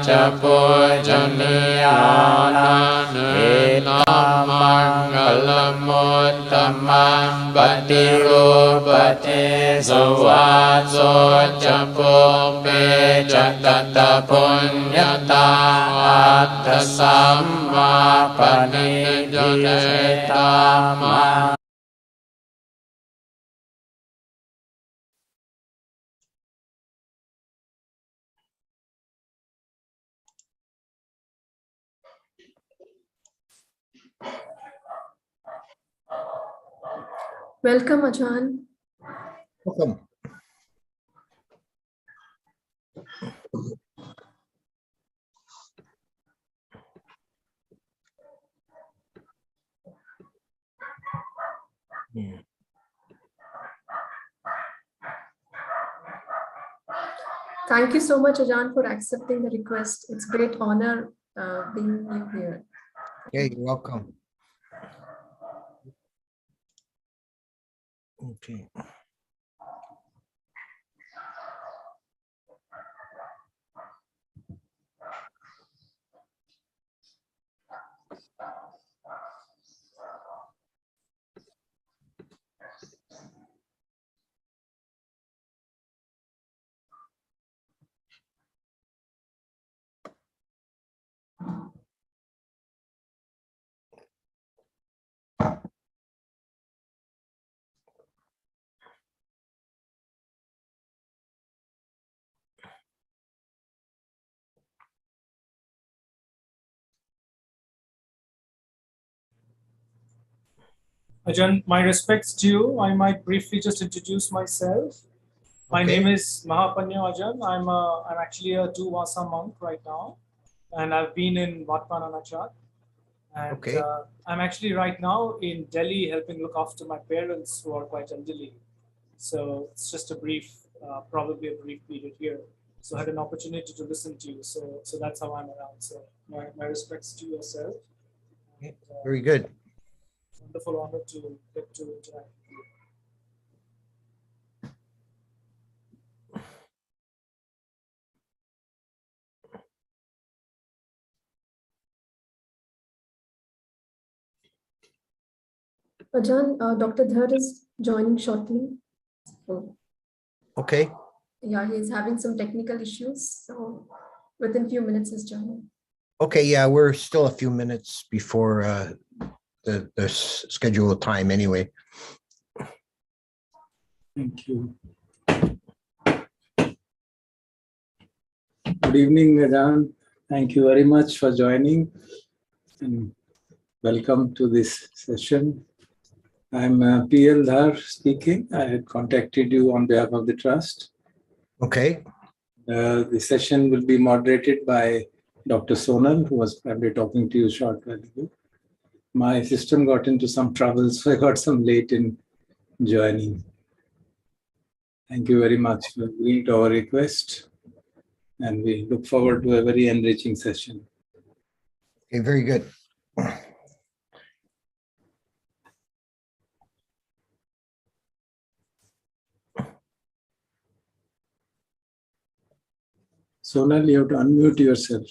จะปุจนิยานังเอตัมมังคลมุตตมังปฏิรูปเทสวาโสจะปุเปจัตตะปุญญาตาอัตถสัมมาปณิทิเตตามา Welcome, Ajahn. Welcome. Thank you so much, Ajahn, for accepting the request. It's a great honor being you here. Yeah, you're welcome. Okay. Ajahn, my respects to you. I might briefly just introduce myself. My name is Mahapanya Ajahn. I'm actually a Duvasa monk right now, and I've been in Vatmananachat. And I'm actually right now in Delhi helping look after my parents who are quite elderly. So it's just a brief, probably a brief period here. So I had an opportunity to listen to you. So that's how I'm around. So my respects to yourself. And, very good. Wonderful honor to get to interact with you. Ajahn, Dr. Dhar is joining shortly. So, okay. Yeah, he's having some technical issues. So within few minutes he's joining. Okay, yeah, we're still a few minutes before the scheduled time anyway. Thank you. Good evening, Ajahn. Thank you very much for joining and welcome to this session. I'm P.L. Dhar speaking. I had contacted you on behalf of the trust. Okay. The session will be moderated by Dr. Sonal, who was probably talking to you short while ago. My system got into some trouble, so I got some late in joining. Thank you very much for agreeing to our request, and we look forward to a very enriching session. Okay, very good. Sonal, you have to unmute yourself.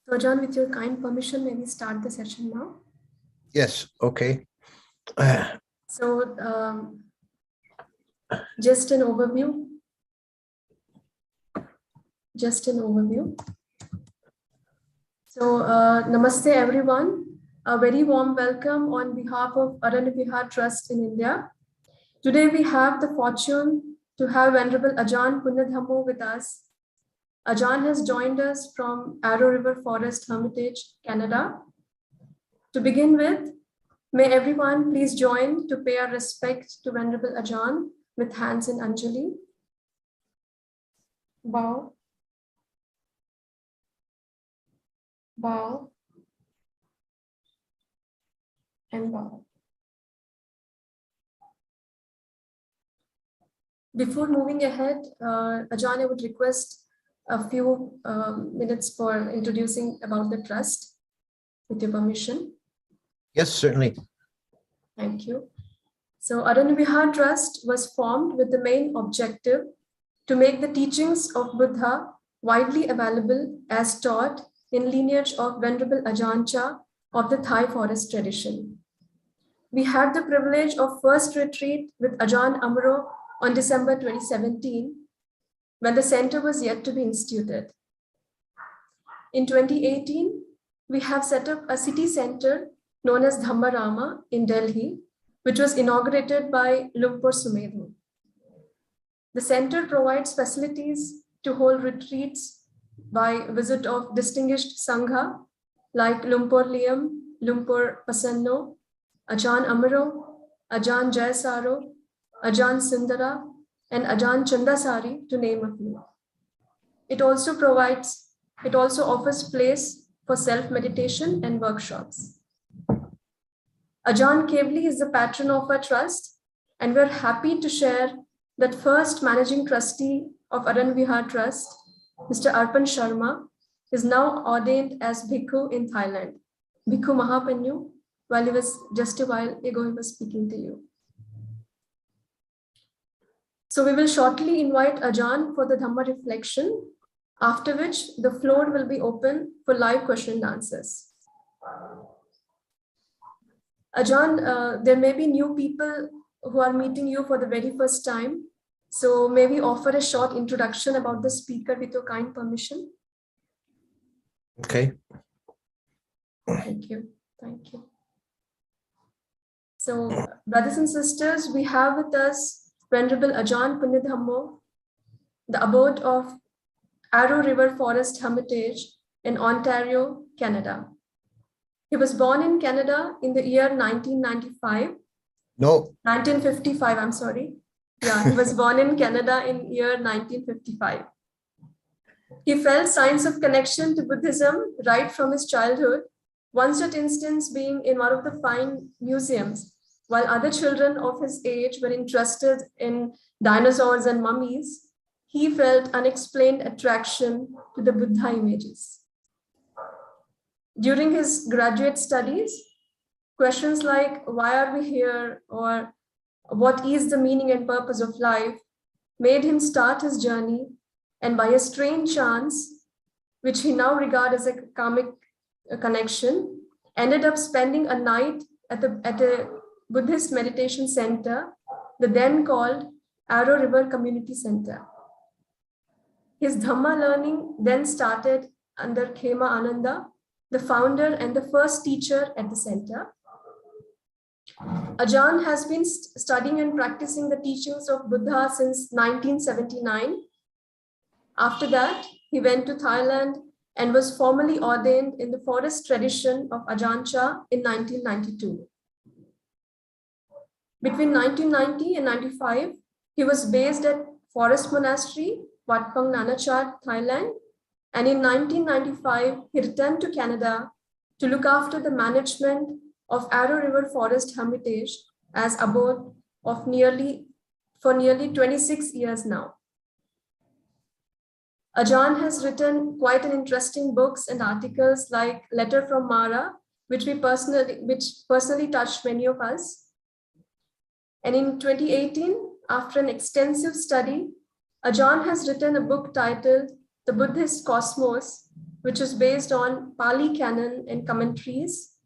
So Ajahn, with your kind permission, may we start the session now? Yes, okay. So just an overview. So namaste everyone. A very warm welcome on behalf of Aranya Vihar Trust in India. Today we have the fortune to have Venerable Ajahn Punyadhammo with us. Ajahn has joined us from Arrow River Forest Hermitage, Canada. To begin with, may everyone please join to pay our respect to Venerable Ajahn with hands in Anjali. Bow. Bow. And bow. Before moving ahead, Ajahn, I would request a few minutes for introducing about the trust, with your permission. Yes, certainly. Thank you. So Aranya Vihar Trust was formed with the main objective to make the teachings of Buddha widely available as taught in lineage of Venerable Ajahn Chah of the Thai forest tradition. We had the privilege of first retreat with Ajahn Amaro on December 2017, when the center was yet to be instituted. In 2018, we have set up a city center known as Dhammarama in Delhi, which was inaugurated by Lumpur Sumedho. The center provides facilities to hold retreats by visit of distinguished Sangha like Lumpur Liam, Lumpur Pasanno, Ajahn Amaro, Ajahn Jayasaro, Ajahn Sundara, and Ajahn Chandasari, to name a few. It also offers place for self-meditation and workshops. Ajahn Kevli is the patron of our trust, and we're happy to share that first managing trustee of Aranya Vihar Trust, Mr. Arpan Sharma, is now ordained as Bhikkhu in Thailand. Bhikkhu Mahapanyu, just a while ago, he was speaking to you. So we will shortly invite Ajahn for the Dhamma reflection, after which the floor will be open for live question and answers. Ajahn, there may be new people who are meeting you for the very first time. So may we offer a short introduction about the speaker with your kind permission? Okay. Thank you. Thank you. So brothers and sisters, we have with us Venerable Ajahn Punyadhammo, the abode of Arrow River Forest Hermitage in Ontario, Canada. He was born in Canada in the year 1995. No. 1955, I'm sorry. Yeah, he was born in Canada in year 1955. He felt signs of connection to Buddhism right from his childhood, one such instance being in one of the fine museums, while other children of his age were interested in dinosaurs and mummies. He felt unexplained attraction to the Buddha images. During his graduate studies, questions like, why are we here? Or what is the meaning and purpose of life? Made him start his journey, and by a strange chance, which he now regards as a karmic connection, ended up spending a night at a Buddhist meditation center, the then called Arrow River Community Center. His Dhamma learning then started under Khema Ananda, the founder and the first teacher at the center. Ajahn has been studying and practicing the teachings of Buddha since 1979. After that, he went to Thailand and was formally ordained in the forest tradition of Ajahn Chah in 1992. Between 1990 and 95, he was based at Forest Monastery, Wat Phang Nanachat, Thailand, and in 1995, he returned to Canada to look after the management of Arrow River Forest Hermitage as abode of for nearly 26 years now. Ajahn has written quite an interesting books and articles like Letter from Mara, which personally touched many of us. And in 2018, after an extensive study, Ajahn has written a book titled The Buddhist Cosmos, which is based on Pali Canon and commentaries,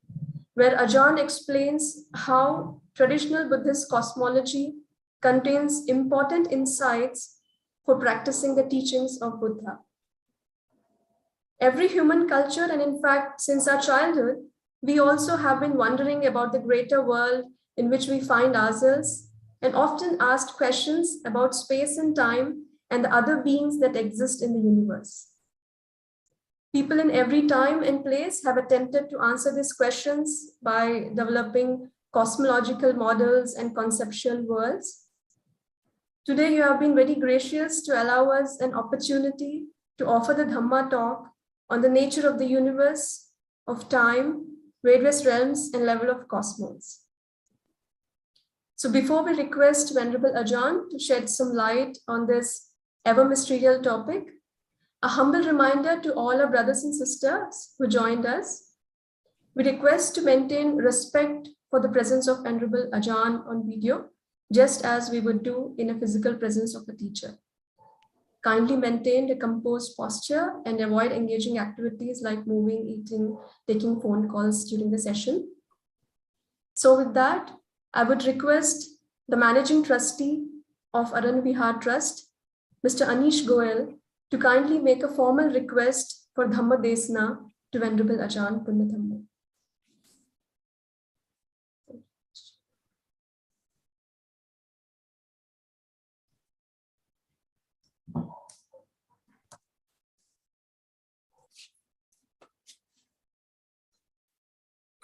where Ajahn explains how traditional Buddhist cosmology contains important insights for practicing the teachings of Buddha. Every human culture, and in fact, since our childhood, we also have been wondering about the greater world in which we find ourselves, and often asked questions about space and time and the other beings that exist in the universe. People in every time and place have attempted to answer these questions by developing cosmological models and conceptual worlds. Today, you have been very gracious to allow us an opportunity to offer the Dhamma talk on the nature of the universe, of time, various realms, and level of cosmos. So before we request Venerable Ajahn to shed some light on this ever mysterious topic, a humble reminder to all our brothers and sisters who joined us. We request to maintain respect for the presence of Venerable Ajahn on video just as we would do in a physical presence of a teacher. Kindly maintain a composed posture and avoid engaging activities like moving, eating, taking phone calls during the session. So with that, I would request the Managing Trustee of Aran Vihar Trust, Mr. Anish Goel, to kindly make a formal request for Dhamma Desna to Venerable Ajahn Punya Dhamma.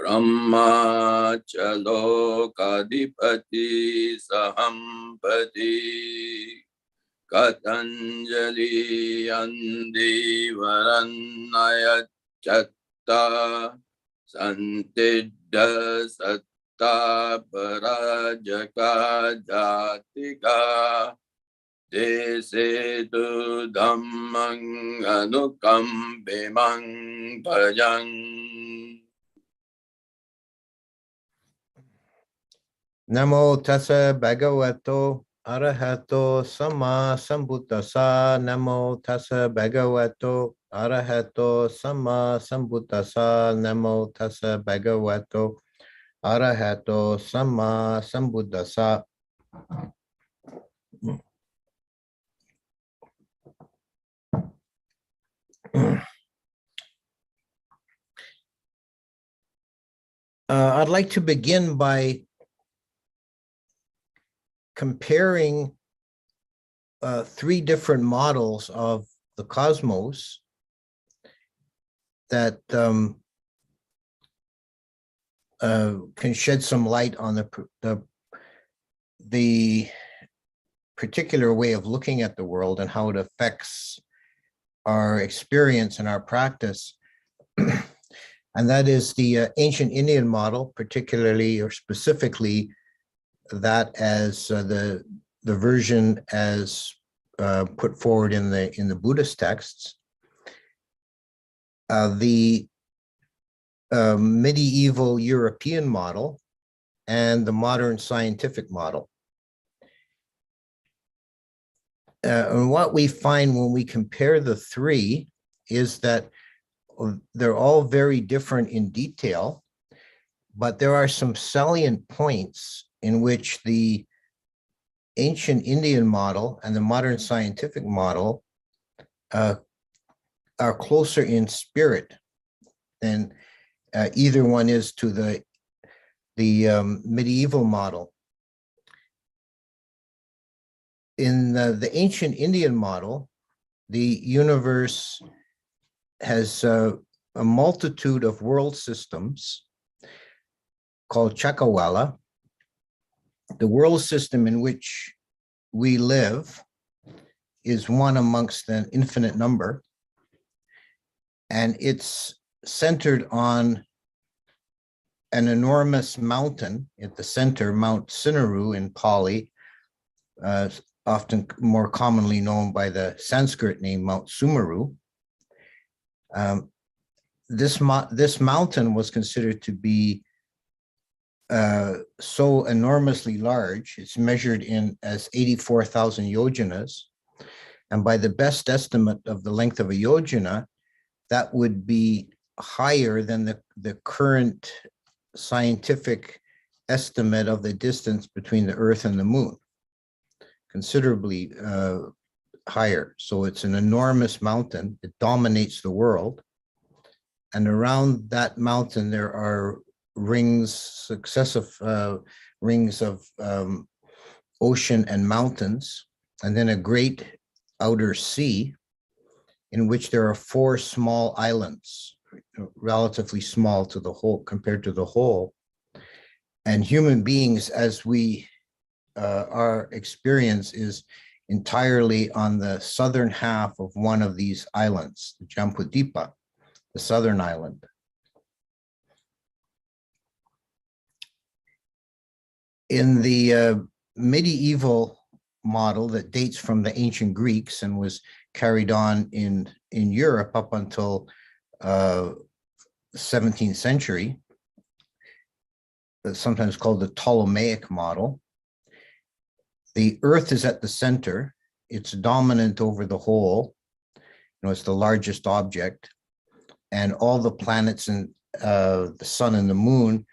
Brahma chalo kadipati sahampati Katanjali andi varanayat chatta Santidda satta parajaka jatika Dese tu dhammang anukampimang bhajang Namo tassa bhagavato arahato sama sambuddhassa. Namo tassa bhagavato arahato sama sambuddhassa. Namo tassa bhagavato arahato sama sambuddhassa. I'd like to begin by comparing three different models of the cosmos that can shed some light on the particular way of looking at the world and how it affects our experience and our practice. And that is the ancient Indian model, particularly or specifically that as the version as put forward in the Buddhist texts, the medieval European model, and the modern scientific model. And what we find when we compare the three is that they're all very different in detail, but there are some salient points in which the ancient Indian model and the modern scientific model are closer in spirit than either one is to the medieval model. In the ancient Indian model, the universe has a multitude of world systems called Chakrawala. The world system in which we live is one amongst an infinite number, and it's centered on an enormous mountain at the center, Mount Sinaru in Pali, often more commonly known by the Sanskrit name Mount Sumeru. This mountain was considered to be so enormously large. It's measured in as 84,000 yojanas. And by the best estimate of the length of a yojana, that would be higher than the current scientific estimate of the distance between the Earth and the Moon, considerably higher. So it's an enormous mountain. It dominates the world. And around that mountain, there are rings, successive rings of ocean and mountains, and then a great outer sea in which there are 4 small islands, relatively small to the whole, compared to the whole. And human beings, as we our experience is entirely on the southern half of one of these islands, the Jambudvipa, the southern island. In the medieval model that dates from the ancient Greeks and was carried on in Europe up until the 17th century, sometimes called the Ptolemaic model, The Earth is at the center. It's dominant over the whole. It's the largest object. And all the planets and the sun and the moon,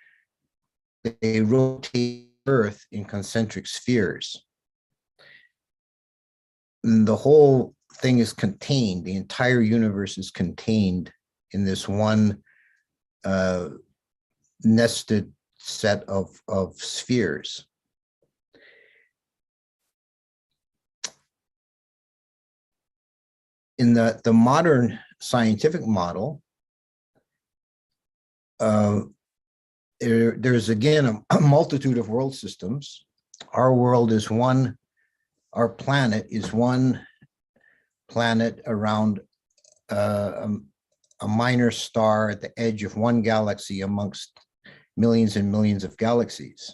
they rotate Earth in concentric spheres. And the whole thing is contained. The entire universe is contained in this one nested set of spheres. In the modern scientific model, there's again a multitude of world systems. Our world is one, our planet is one planet around a minor star at the edge of one galaxy amongst millions and millions of galaxies.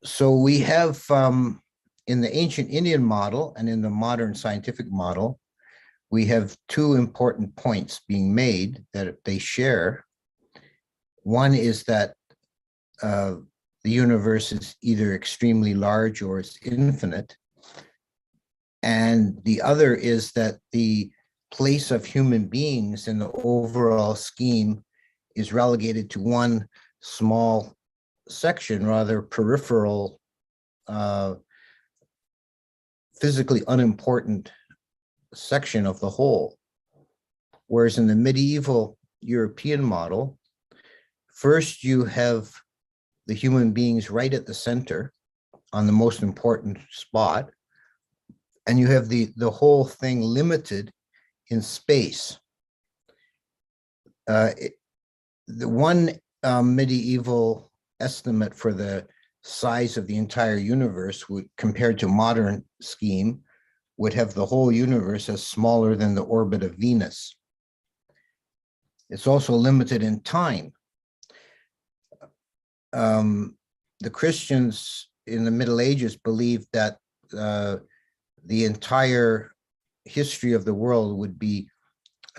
So we have, in the ancient Indian model and in the modern scientific model, we have two important points being made that they share. One is that the universe is either extremely large or it's infinite. And the other is that the place of human beings in the overall scheme is relegated to one small section, rather peripheral, physically unimportant section of the whole. Whereas in the medieval European model, first you have the human beings right at the center on the most important spot, and you have the whole thing limited in space. The one medieval estimate for the size of the entire universe would, compared to modern scheme, would have the whole universe as smaller than the orbit of Venus. It's also limited in time. The Christians in the Middle Ages believed that the entire history of the world would be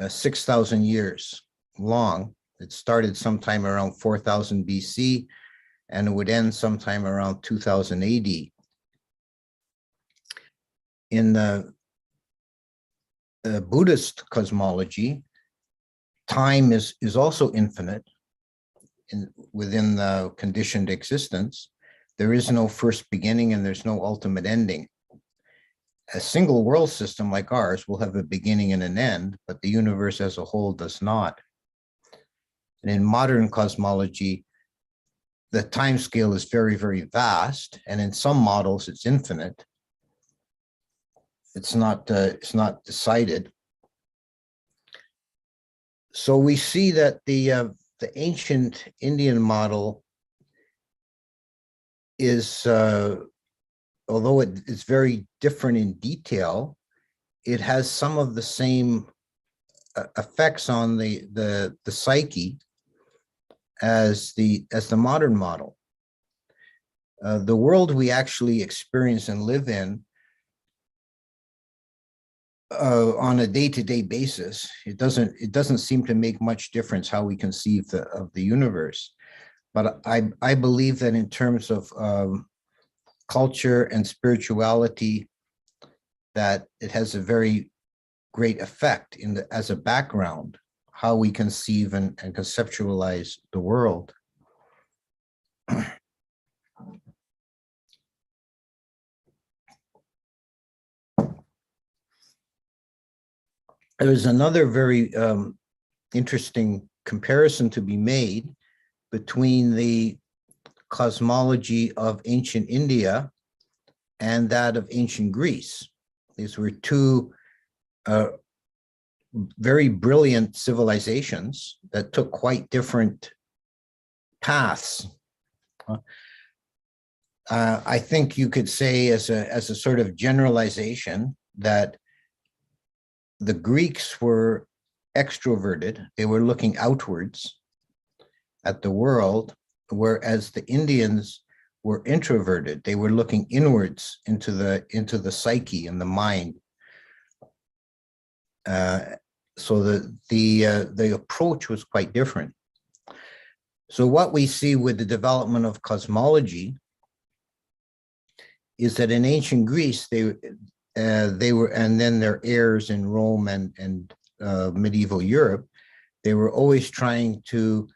6,000 years long. It started sometime around 4000 BC, and it would end sometime around 2000 AD. In the Buddhist cosmology, time is also infinite within the conditioned existence. There is no first beginning and there's no ultimate ending. A single world system like ours will have a beginning and an end, but the universe as a whole does not. And in modern cosmology, the time scale is very, very vast, and in some models it's infinite. It's not decided. So we see that the ancient Indian model is, although it is very different in detail, it has some of the same effects on the psyche as the modern model. The world we actually experience and live in on a day-to-day basis, it doesn't seem to make much difference how we conceive of the universe. But I believe that in terms of culture and spirituality, that it has a very great effect as a background, how we conceive and conceptualize the world. There's another very interesting comparison to be made between the cosmology of ancient India and that of ancient Greece. These were two very brilliant civilizations that took quite different paths. I think you could say as a sort of generalization that the Greeks were extroverted. They were looking outwards at the world, whereas the Indians were introverted. They were looking inwards into the psyche and the mind. So the approach was quite different. So what we see with the development of cosmology is that in ancient Greece, they were, and then their heirs in Rome and medieval Europe, they were always trying to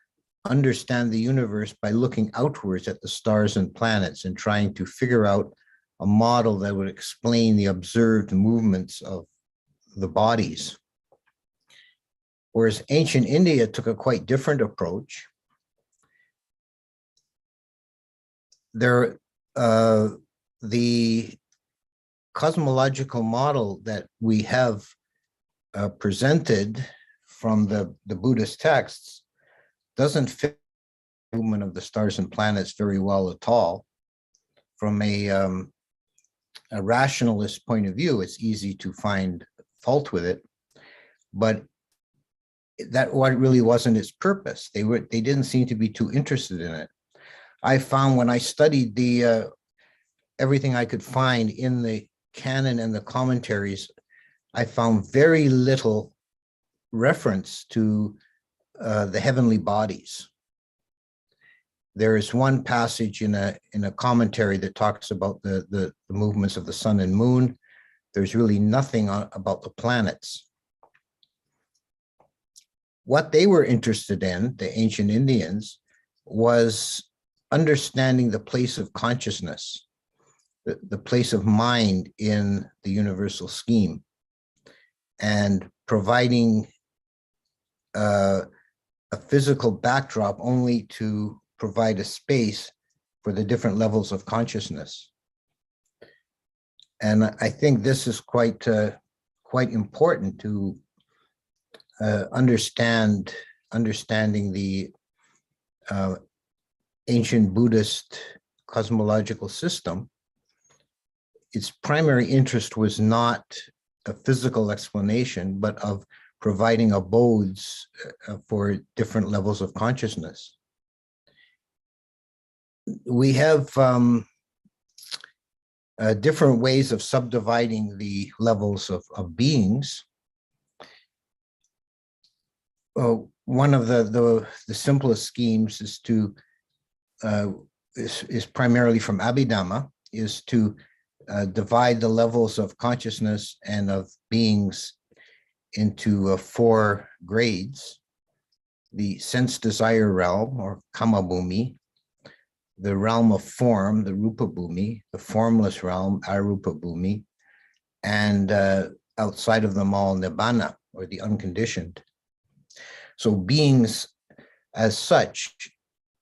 understand the universe by looking outwards at the stars and planets and trying to figure out a model that would explain the observed movements of the bodies. Whereas ancient India took a quite different approach. The cosmological model that we have presented from the Buddhist texts doesn't fit the movement of the stars and planets very well at all. From a rationalist point of view, it's easy to find fault with it, but that really wasn't its purpose. They didn't seem to be too interested in it. I found when I studied the everything I could find in the canon and the commentaries, I found very little reference to the heavenly bodies. There is one passage in a commentary that talks about the movements of the sun and moon. There's really nothing about the planets. What they were interested in, the ancient Indians, was understanding the place of consciousness, the place of mind in the universal scheme, and providing a physical backdrop only to provide a space for the different levels of consciousness. And I think this is quite important to understanding the ancient Buddhist cosmological system. Its primary interest was not a physical explanation, but of providing abodes for different levels of consciousness. We have different ways of subdividing the levels of beings. One of the simplest schemes is is primarily from Abhidhamma, is to divide the levels of consciousness and of beings into 4 grades: the sense desire realm, or kama bhumi, the realm of form, the rupa bhumi, the formless realm, arupa bhumi, and outside of them all, nibbana, or the unconditioned. So beings as such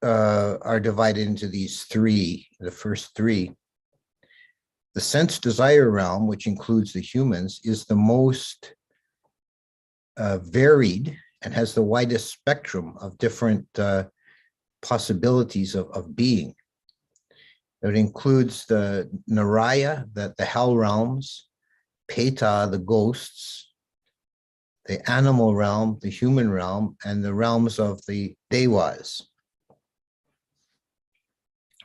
are divided into these 3, the first 3. The sense desire realm, which includes the humans, is the most varied and has the widest spectrum of different possibilities of being. It includes the Naraya, the hell realms, Peta, the ghosts, the animal realm, the human realm, and the realms of the devas.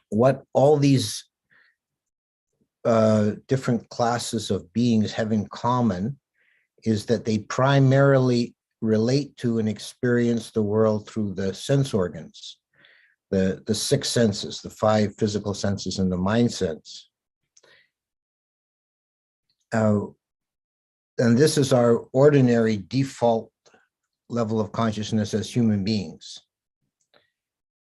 What all these different classes of beings have in common is that they primarily relate to and experience the world through the sense organs, the 6 senses, the 5 physical senses and the mind sense. And this is our ordinary default level of consciousness as human beings,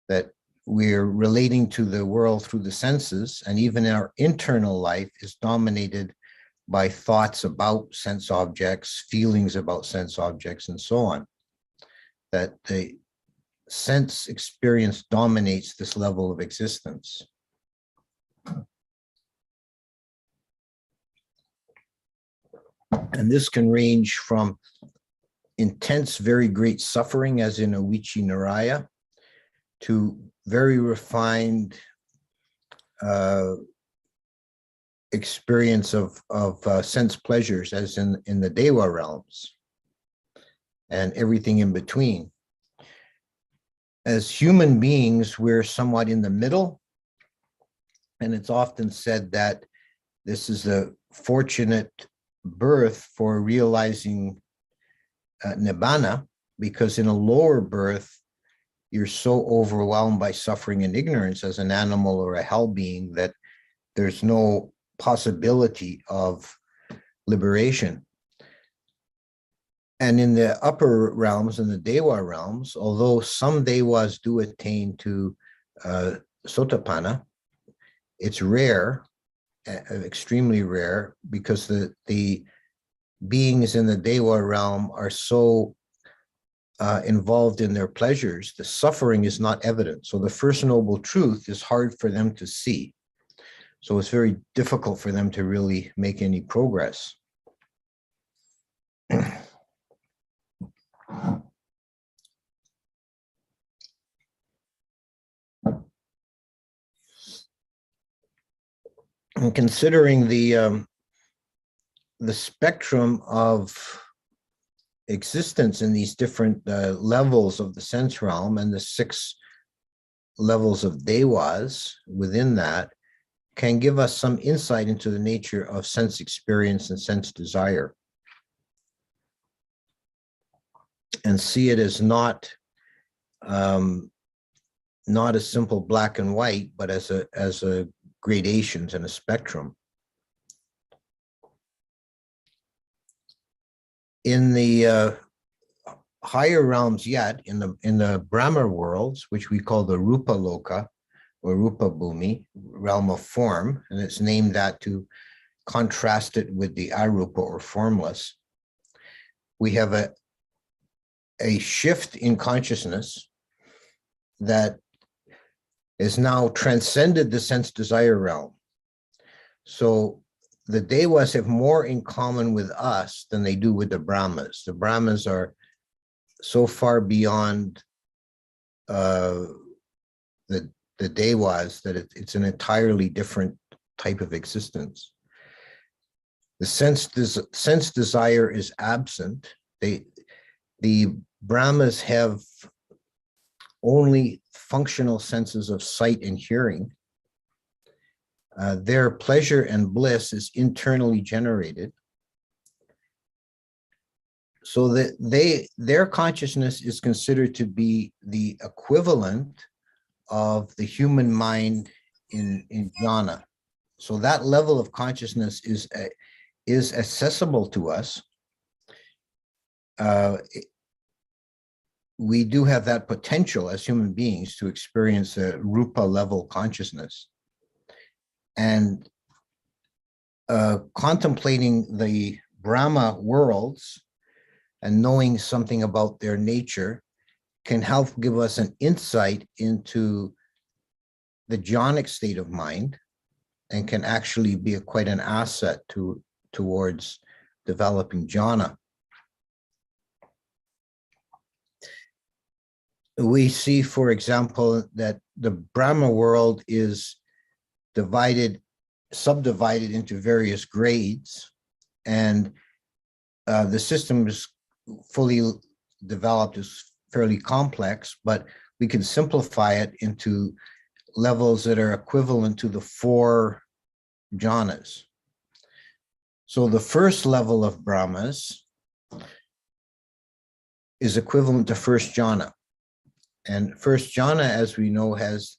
that we're relating to the world through the senses, and even our internal life is dominated by thoughts about sense objects, feelings about sense objects, and so on. That the sense experience dominates this level of existence. And this can range from intense, very great suffering, as in Avici Naraya, to very refined experience of sense pleasures, as in the Deva realms, and everything in between. As human beings, we're somewhat in the middle, and it's often said that this is a fortunate birth for realizing nibbana, because in a lower birth, you're so overwhelmed by suffering and ignorance as an animal or a hell being that there's no possibility of liberation. And in the upper realms, in the Dewa realms, although some Dewas do attain to Sotapanna, it's rare, extremely rare, because the beings in the Dewa realm are so involved in their pleasures, the suffering is not evident. So the first noble truth is hard for them to see. So it's very difficult for them to really make any progress. And considering the spectrum of existence in these different levels of the sense realm and the 6 levels of Dewas within that, can give us some insight into the nature of sense experience and sense desire, and see it as not a simple black and white, but as a gradations and a spectrum. In the higher realms yet, in the Brahma worlds, which we call the Rupa Loka or Rupa Bhumi, realm of form, and it's named that to contrast it with the Arupa or formless, we have a shift in consciousness that is now transcended the sense desire realm. So the Devas have more in common with us than they do with the Brahmas. The Brahmas are so far beyond the Devas that it's an entirely different type of existence. The sense desire is absent. The Brahmas have only functional senses of sight and hearing. Their pleasure and bliss is internally generated. So that their consciousness is considered to be the equivalent of the human mind in jhana. So that level of consciousness is accessible to us. We do have that potential as human beings to experience a rupa level consciousness. And contemplating the Brahma worlds and knowing something about their nature can help give us an insight into the jhanic state of mind, and can actually be quite an asset towards developing jhana. We see, for example, that the Brahma world is subdivided into various grades, and the system is fully developed, is fairly complex, but we can simplify it into levels that are equivalent to the 4 jhanas. So the first level of Brahmas is equivalent to first jhana. And first jhana, as we know, has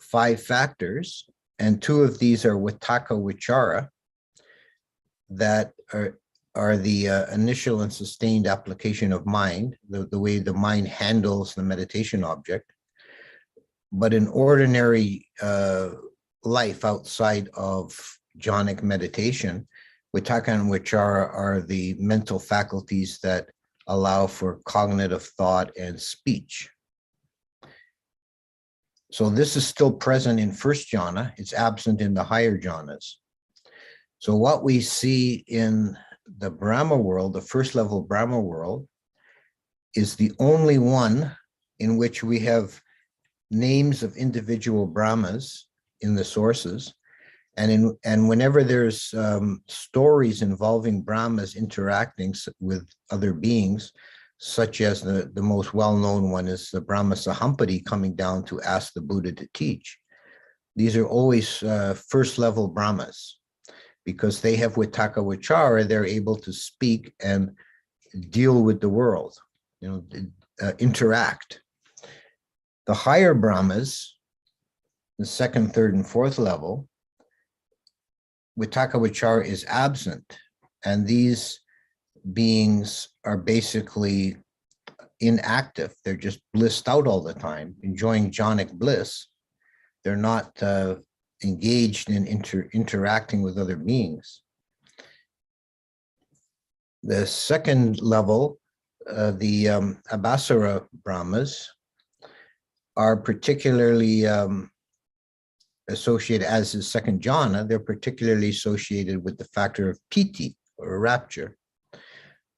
5 factors, and 2 of these are Vitakka Vichara, that are the initial and sustained application of mind, the way the mind handles the meditation object. But in ordinary life outside of jhanic meditation, Vitakka and Vichara are the mental faculties that allow for cognitive thought and speech. So this is still present in first jhana. It's absent in the higher jhanas. So what we see in the Brahma world, the first level Brahma world, is the only one in which we have names of individual Brahmas in the sources. And whenever there's stories involving Brahmas interacting with other beings, such as the most well-known one is the Brahma Sahampati coming down to ask the Buddha to teach. These are always first level Brahmas, because they have Vitakka Vichara, they're able to speak and deal with the world, interact. The higher Brahmas, the 2nd, 3rd, and 4th level, Vitakka is absent, and these beings are basically inactive. They're just blissed out all the time, enjoying jhanic bliss. They're not engaged in interacting with other beings. The second level, the Abhasara Brahmas, are particularly associated, as is second jhana, they're particularly associated with the factor of piti, or rapture.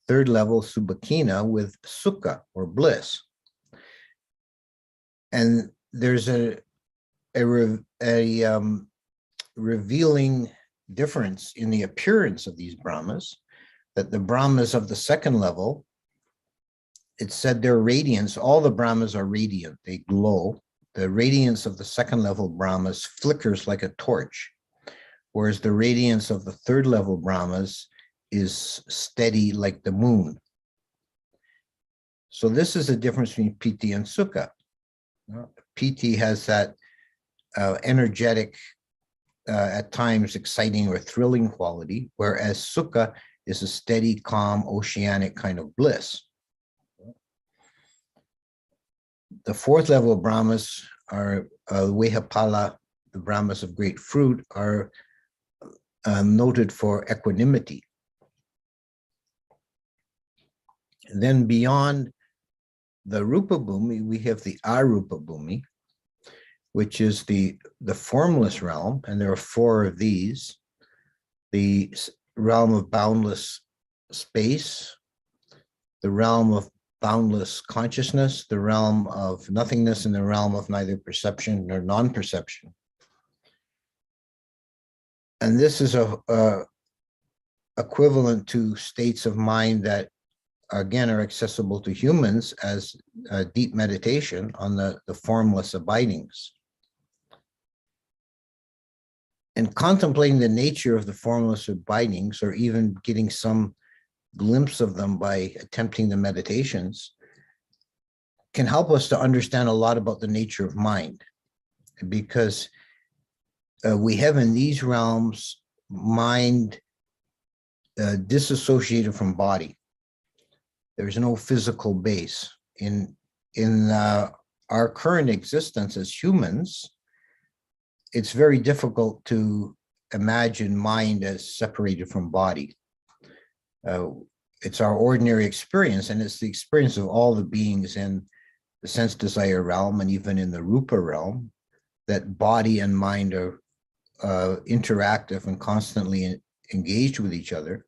Third level, Subhakina, with sukha, or bliss. And there's a revealing difference in the appearance of these Brahmas, that the Brahmas of the second level, it's said their radiance, all the Brahmas are radiant, they glow. The radiance of the second level Brahmas flickers like a torch, whereas the radiance of the third level Brahmas is steady like the moon. So this is the difference between piti and sukha. Piti has that energetic, at times exciting or thrilling quality, whereas sukha is a steady, calm, oceanic kind of bliss. The fourth level of Brahmas are Vehapala, the Brahmas of great fruit, are noted for equanimity. And then beyond the Rupa Bhumi, we have the Arupa Bhumi, which is the formless realm, and there are four of these: the realm of boundless space, the realm of boundless consciousness, the realm of nothingness, and the realm of neither perception nor non-perception. And this is equivalent to states of mind that, again, are accessible to humans as deep meditation on the formless abidings. And contemplating the nature of the formless abidings, or even getting some glimpse of them by attempting the meditations, can help us to understand a lot about the nature of mind, because we have in these realms mind disassociated from body. There's no physical base. In our current existence as humans, it's very difficult to imagine mind as separated from body. It's our ordinary experience, and it's the experience of all the beings in the sense desire realm and even in the Rupa realm, that body and mind are interactive and constantly engaged with each other.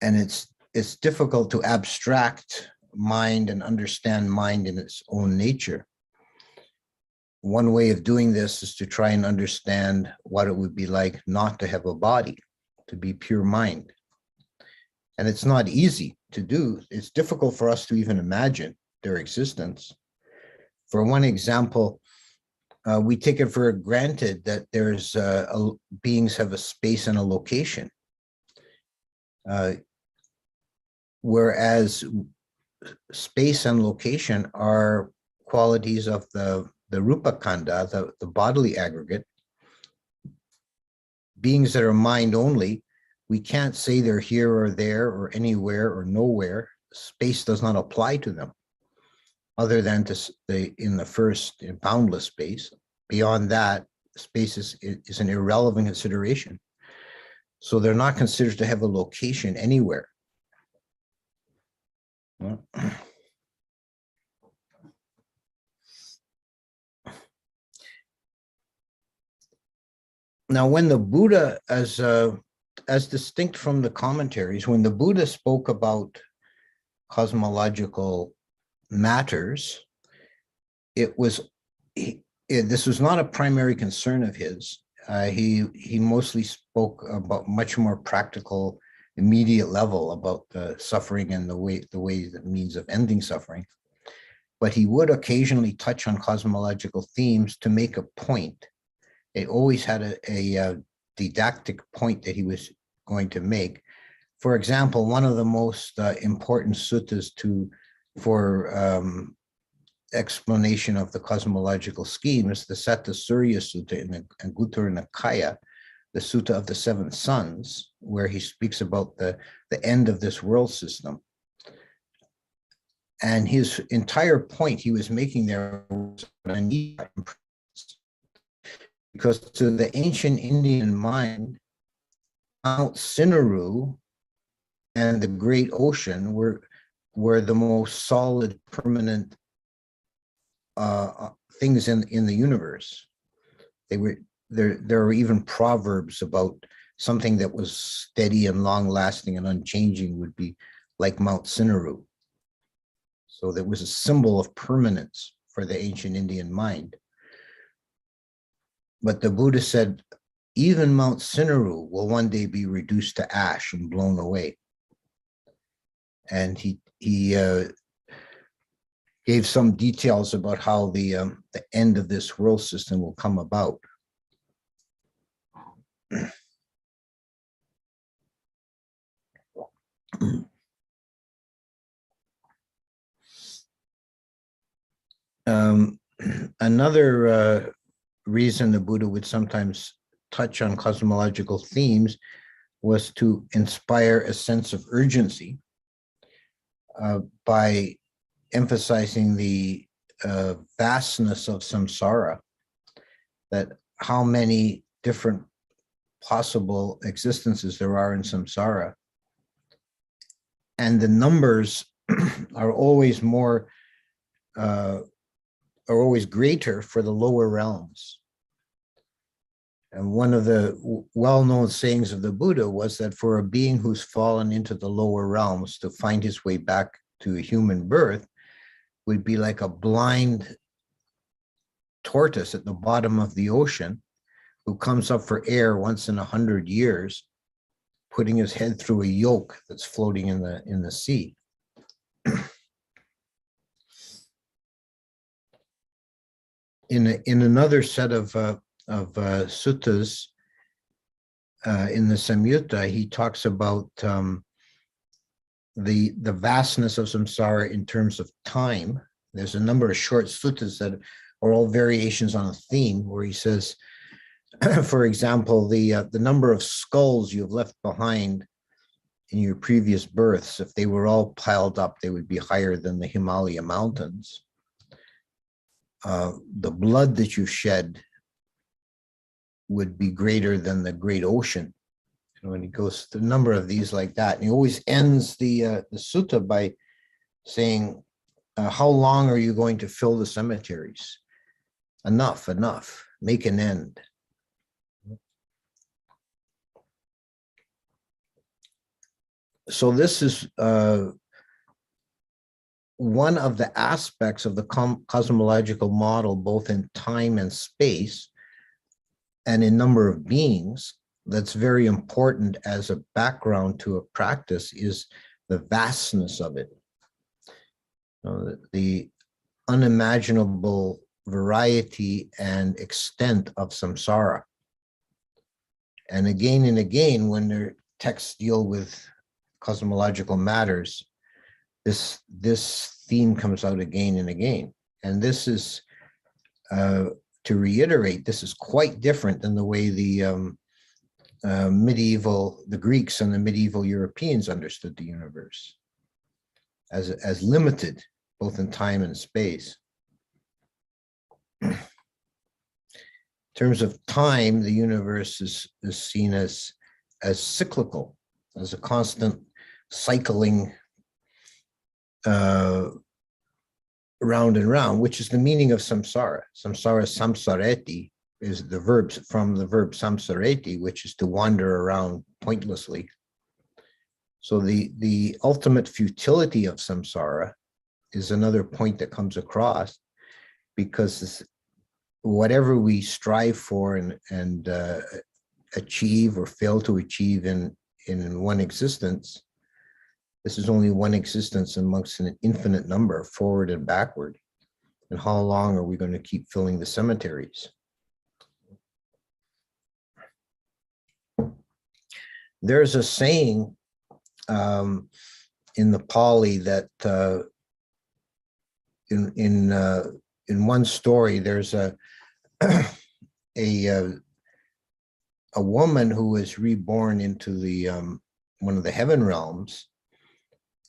And it's difficult to abstract mind and understand mind in its own nature. One way of doing this is to try and understand what it would be like not to have a body, to be pure mind. And it's not easy to do. It's difficult for us to even imagine their existence. For one example, we take it for granted that there's beings have a space and a location. Whereas space and location are qualities of the Rupa Kanda, the bodily aggregate. Beings that are mind only, we can't say they're here or there or anywhere or nowhere. Space does not apply to them, other than in the first, in boundless space. Beyond that, space is an irrelevant consideration. So they're not considered to have a location anywhere. Now, when the Buddha, as distinct from the commentaries, when the Buddha spoke about cosmological matters, this was not a primary concern of his. He mostly spoke about much more practical, immediate level about the suffering and the way the means of ending suffering. But he would occasionally touch on cosmological themes to make a point. It always had a didactic point that he was going to make. For example, one of the most important suttas for explanation of the cosmological scheme is the Sata Surya Sutta in the Anguttara Nikaya, the Sutta of the Seven Sons, where he speaks about the end of this world system. And his entire point he was making there was because to the ancient Indian mind, Mount Sindaru and the great ocean were the most solid, permanent things in the universe. They were there were even proverbs about something that was steady and long lasting and unchanging would be like Mount Sindaru. So there was a symbol of permanence for the ancient Indian mind. But the Buddha said, even Mount Sindaru will one day be reduced to ash and blown away. And he gave some details about how the end of this world system will come about. Another reason the Buddha would sometimes touch on cosmological themes was to inspire a sense of urgency by emphasizing the vastness of samsara, that how many different possible existences there are in samsara. And the numbers are always more are always greater for the lower realms. And one of the well-known sayings of the Buddha was that for a being who's fallen into the lower realms to find his way back to a human birth would be like a blind tortoise at the bottom of the ocean who comes up for air once in 100 years, putting his head through a yoke that's floating in the sea. In another set of suttas in the Samyutta, he talks about the vastness of samsara in terms of time. There's a number of short suttas that are all variations on a theme, where he says, for example, the number of skulls you've left behind in your previous births, if they were all piled up, they would be higher than the Himalaya mountains. The blood that you shed would be greater than the great ocean. You know, and he goes through a number of these like that. And he always ends the sutta by saying, how long are you going to fill the cemeteries? Enough, enough, make an end. So this is one of the aspects of the cosmological model, both in time and space, and in number of beings, that's very important as a background to a practice, is the vastness of it. The unimaginable variety and extent of samsara. And again, when their texts deal with cosmological matters, this theme comes out again and again. And this is, to reiterate, this is quite different than the way the Greeks and the medieval Europeans understood the universe, as limited, both in time and space. In terms of time, the universe is seen as cyclical, as a constant cycling round and round, which is the meaning of samsara. Samsara, samsareti, is the verb from the verb samsareti, which is to wander around pointlessly. So the ultimate futility of samsara is another point that comes across, because whatever we strive for and achieve or fail to achieve in one existence, this is only one existence amongst an infinite number, forward and backward. And how long are we going to keep filling the cemeteries? There's a saying in the Pali that in one story, there's a a woman who is reborn into the one of the heaven realms,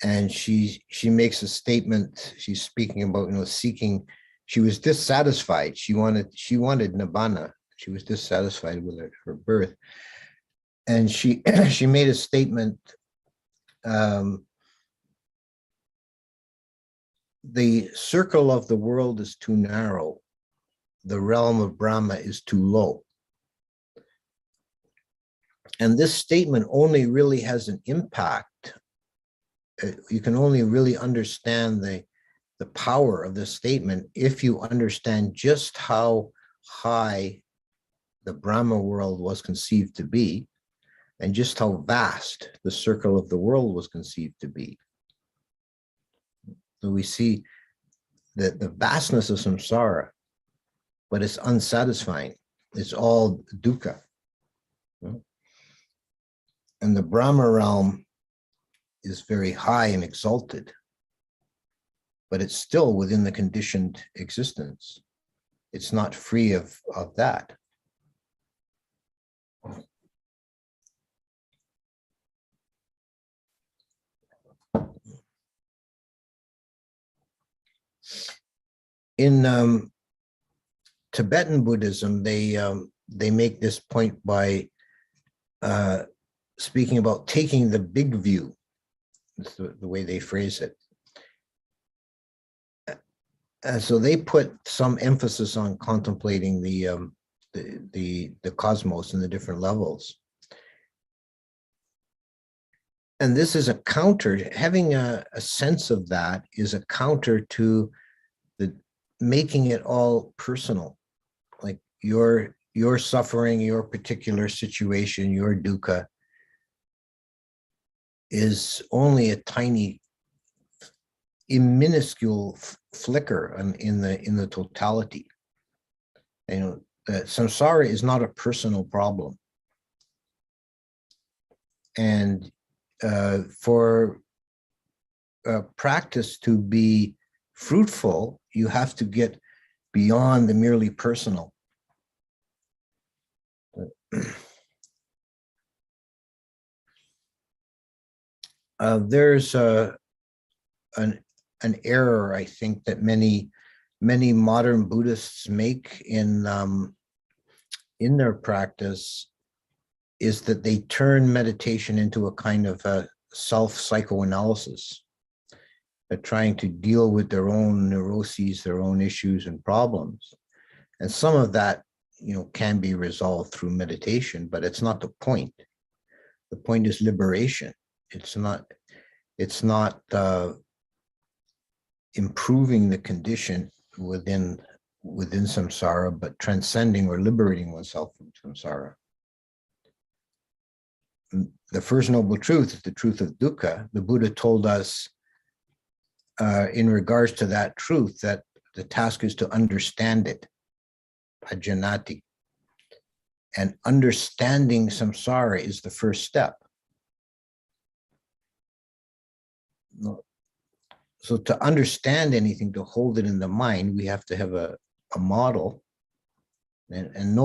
and she makes a statement. She's speaking about, seeking. She was dissatisfied. She wanted nibbana. She was dissatisfied with her birth, and she she made a statement. The circle of the world is too narrow. The realm of Brahma is too low. And this statement only really has an impact. You can only really understand the power of this statement if you understand just how high the Brahma world was conceived to be, and just how vast the circle of the world was conceived to be. So we see the vastness of samsara, but it's unsatisfying. It's all dukkha. And the Brahma realm is very high and exalted, but it's still within the conditioned existence. It's not free of that. In Tibetan Buddhism, they make this point by speaking about taking the big view. That's the way they phrase it. And so they put some emphasis on contemplating the cosmos and the different levels. And this is a counter. Having a sense of that is a counter to making it all personal, like your suffering, your particular situation, your dukkha is only a tiny, minuscule flicker in the totality. Samsara is not a personal problem, and for practice to be fruitful, you have to get beyond the merely personal. There's an error, I think, that many modern Buddhists make in their practice, is that they turn meditation into a kind of a self-psychoanalysis. They're trying to deal with their own neuroses, their own issues and problems. And some of that, can be resolved through meditation, but it's not the point. The point is liberation. It's not improving the condition within samsara, but transcending or liberating oneself from samsara. The first noble truth is the truth of dukkha. The Buddha told us in regards to that truth, that the task is to understand it, pajanati. And understanding samsara is the first step. So to understand anything, to hold it in the mind, we have to have a model, and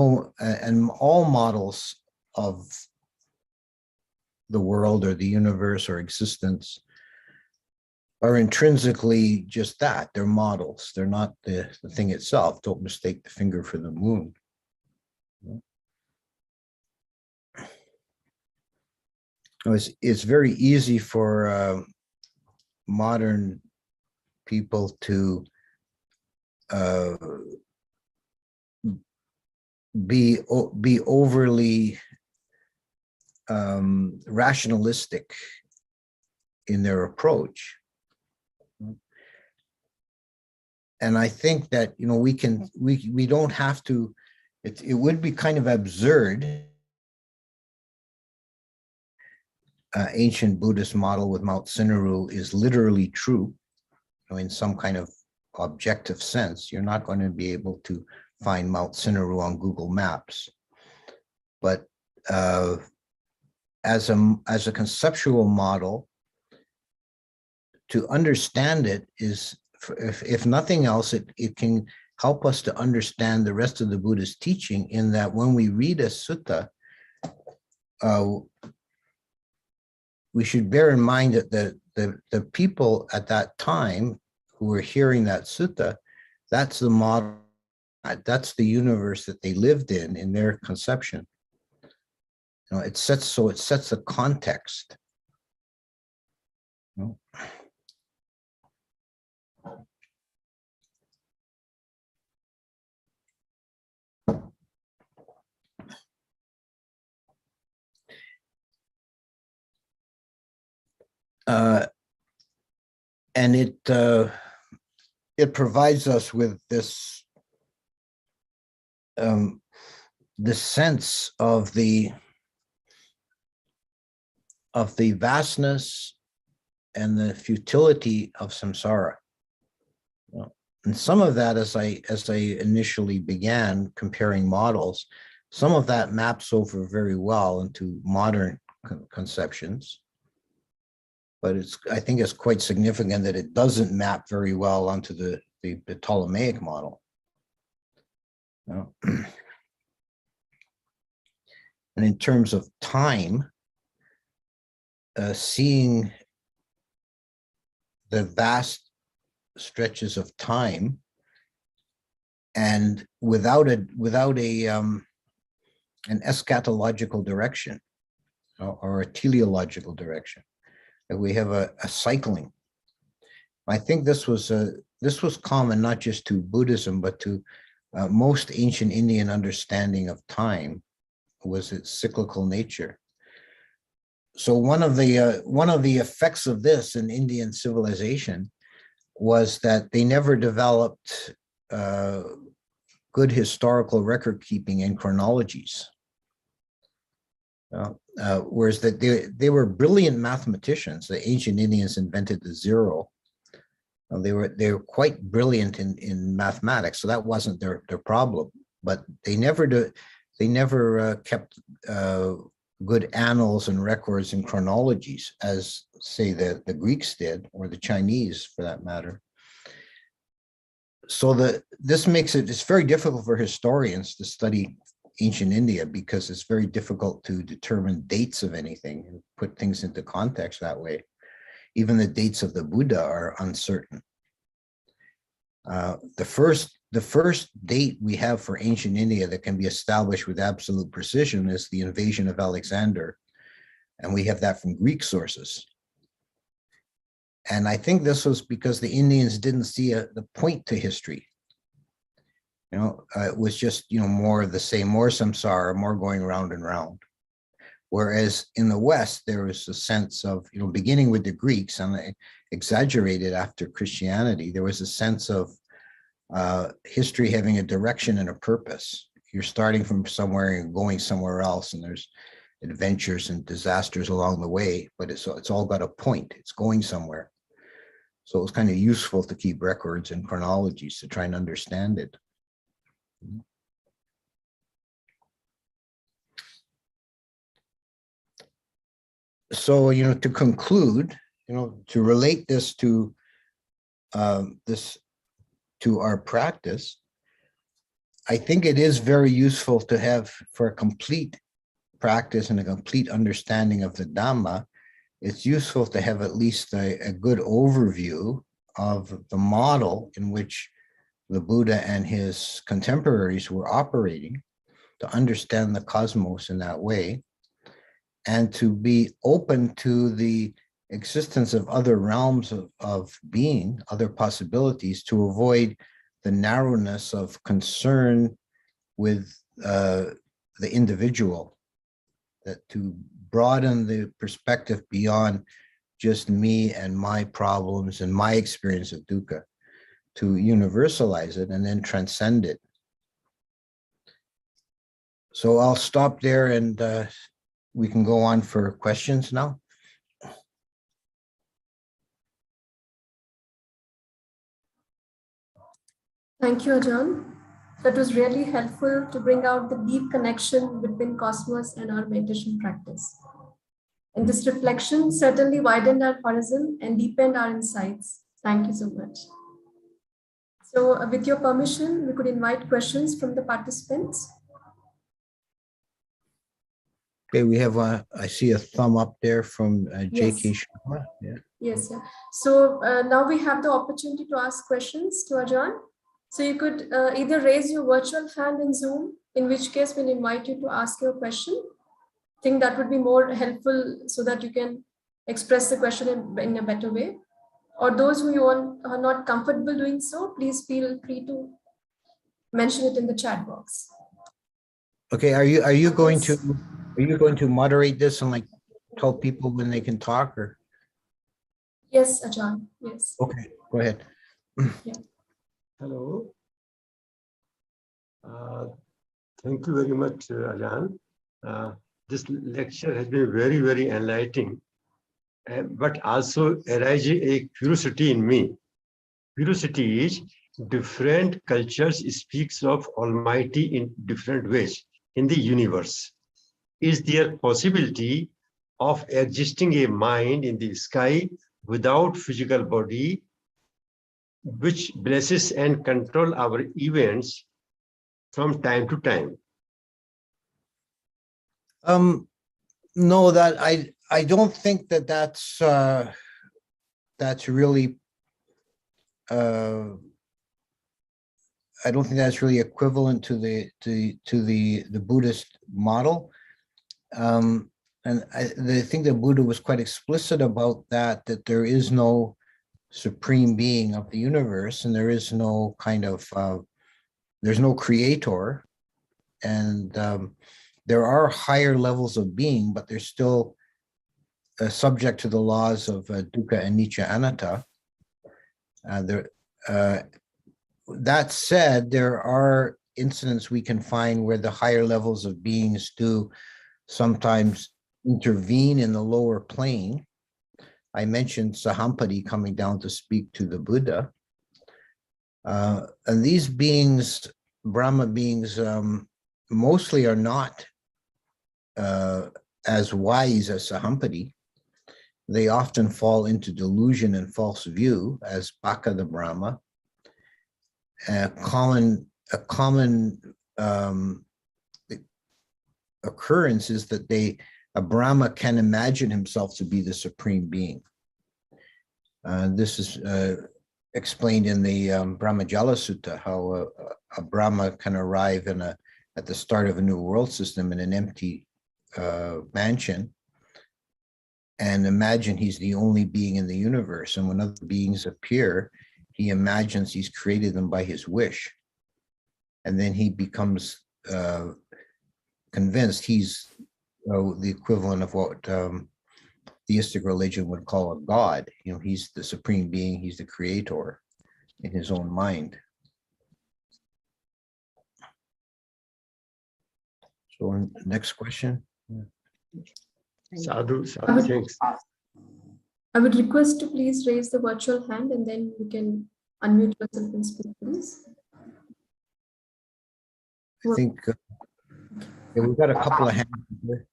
all models of the world or the universe or existence are intrinsically just that. They're models. They're not the thing itself. Don't mistake the finger for the moon. It's very easy for modern people to be overly rationalistic in their approach. And I think that, we don't have to, it would be kind of absurd. Ancient Buddhist model with Mount Sindaru is literally true, in some kind of objective sense. You're not going to be able to find Mount Sindaru on Google Maps. But as a conceptual model, to understand it is, if nothing else, it can help us to understand the rest of the Buddhist teaching, in that when we read a sutta, we should bear in mind that the people at that time who were hearing that sutta, that's the model, that's the universe that they lived in their conception. You know, it sets the context. You know? And it provides us with this sense of the vastness and the futility of samsara. And some of that, as I initially began comparing models, some of that maps over very well into modern conceptions. But I think it's quite significant that it doesn't map very well onto the Ptolemaic model. You know? And in terms of time, seeing the vast stretches of time and without an eschatological direction or a teleological direction. We have a cycling. I think this was common not just to Buddhism, but to most ancient Indian understanding of time, was its cyclical nature. So one of the effects of this in Indian civilization was that they never developed good historical record keeping and chronologies. Whereas that they were brilliant mathematicians. The ancient Indians invented the zero. They were quite brilliant in mathematics, so that wasn't their problem. But they never kept good annals and records and chronologies, as say the Greeks did, or the Chinese for that matter. So this makes it's very difficult for historians to study ancient India, because it's very difficult to determine dates of anything and put things into context that way. Even the dates of the Buddha are uncertain. The first date we have for ancient India that can be established with absolute precision is the invasion of Alexander, and we have that from Greek sources. And I think this was because the Indians didn't see the point to history. You know, it was just, you know, more of the same, more samsara, more going round and round. Whereas in the West, there was a sense of, you know, beginning with the Greeks and exaggerated after Christianity, there was a sense of history having a direction and a purpose. You're starting from somewhere and going somewhere else, and there's adventures and disasters along the way, but it's all got a point. It's going somewhere. So it was kind of useful to keep records and chronologies to try and understand it. So, you know, to conclude, you know, to relate this to our practice, I think it is very useful to have, for a complete practice and a complete understanding of the Dhamma, it's useful to have at least a good overview of the model in which the Buddha and his contemporaries were operating, to understand the cosmos in that way, and to be open to the existence of other realms of being, other possibilities, to avoid the narrowness of concern with the individual, that to broaden the perspective beyond just me and my problems and my experience of dukkha, to universalize it and then transcend it. So I'll stop there, and we can go on for questions now. Thank you, Ajahn. That was really helpful to bring out the deep connection between cosmos and our meditation practice. And this reflection certainly widened our horizon and deepened our insights. Thank you so much. So with your permission, we could invite questions from the participants. Okay, we have I see a thumb up there from J.K. Yes. Sharma. Yeah. Yes, yeah. So now we have the opportunity to ask questions to Ajahn. So you could either raise your virtual hand in Zoom, in which case we'll invite you to ask your question. I think that would be more helpful so that you can express the question in a better way. Or those who are not comfortable doing so, please feel free to mention it in the chat box. Okay, are you going Yes. to moderate this and like tell people when they can talk, or? Yes, Ajahn. Yes. Okay, go ahead. Hello. Thank you very much, Ajahn. This lecture has been very, very enlightening, but also arising a curiosity in me. Curiosity is different cultures speaks of Almighty in different ways in the universe. Is there possibility of existing a mind in the sky without physical body, which blesses and control our events from time to time? No, that I don't think that's really I don't think that's really equivalent to the Buddhist model. And I think the Buddha was quite explicit about that there is no supreme being of the universe, and there is no kind of there's no creator, and there are higher levels of being, but they're still subject to the laws of dukkha, anicca, anatta. That said, there are incidents we can find where the higher levels of beings do sometimes intervene in the lower plane. I mentioned Sahampati coming down to speak to the Buddha. And these beings, Brahma beings, mostly are not as wise as Sahampati. They often fall into delusion and false view as Baka the Brahma. A common occurrence is that a Brahma can imagine himself to be the supreme being. This is explained in the Brahmajala Sutta, how a Brahma can arrive at the start of a new world system in an empty mansion and imagine he's the only being in the universe. And when other beings appear, he imagines he's created them by his wish. And then he becomes convinced he's the equivalent of what theistic religion would call a god. You know, he's the supreme being, he's the creator in his own mind. So next question. Sadhu, thanks. I would request to please raise the virtual hand and then you can unmute yourself and speak, please. I think yeah, we've got a couple of hands here.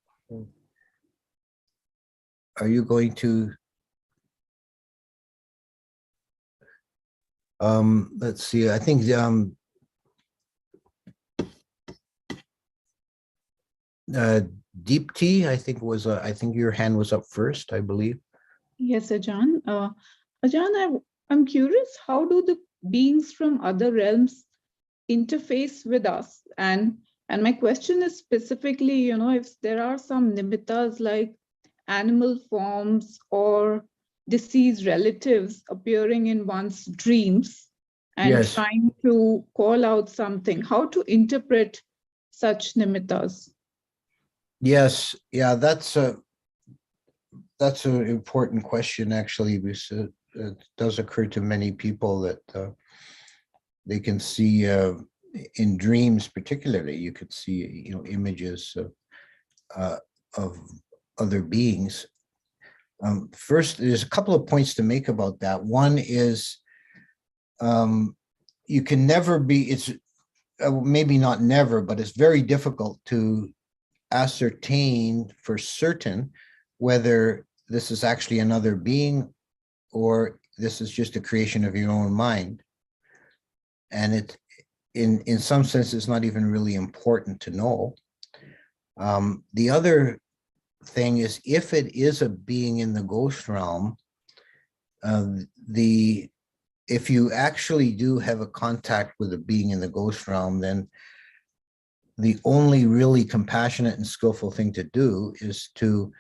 Are you going to let's see, I think Deepti, I think your hand was up first, I believe. Yes, Ajahn. Ajahn, I'm curious, how do the beings from other realms interface with us? And my question is specifically, you know, if there are some nimittas like animal forms or deceased relatives appearing in one's dreams and Yes. trying to call out something, how to interpret such nimittas? Yes, yeah, that's an important question, actually, because it does occur to many people that they can see in dreams, particularly, you could see, you know, images of other beings. First, there's a couple of points to make about that. One is you can never be, it's maybe not never, but it's very difficult to ascertain for certain whether this is actually another being or this is just a creation of your own mind. And it, in some sense, it's not even really important to know. The other thing is, if it is a being in the ghost realm, if you actually do have a contact with a being in the ghost realm, then the only really compassionate and skillful thing to do is to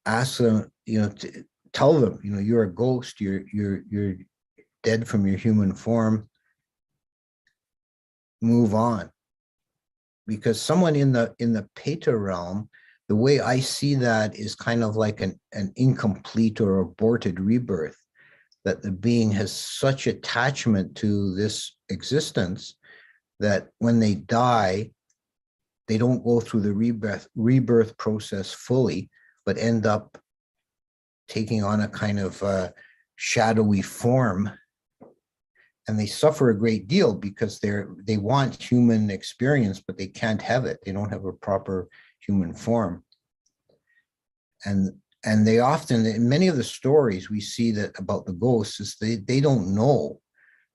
ask them, to tell them, you're a ghost, you're dead from your human form, move on. Because someone in the Peta realm, the way I see that is kind of like an incomplete or aborted rebirth, that the being has such attachment to this existence that when they die, they don't go through the rebirth process fully, but end up taking on a kind of shadowy form. And they suffer a great deal because they want human experience, but they can't have it. They don't have a proper human form. And they often, in many of the stories we see that about the ghosts, is they don't know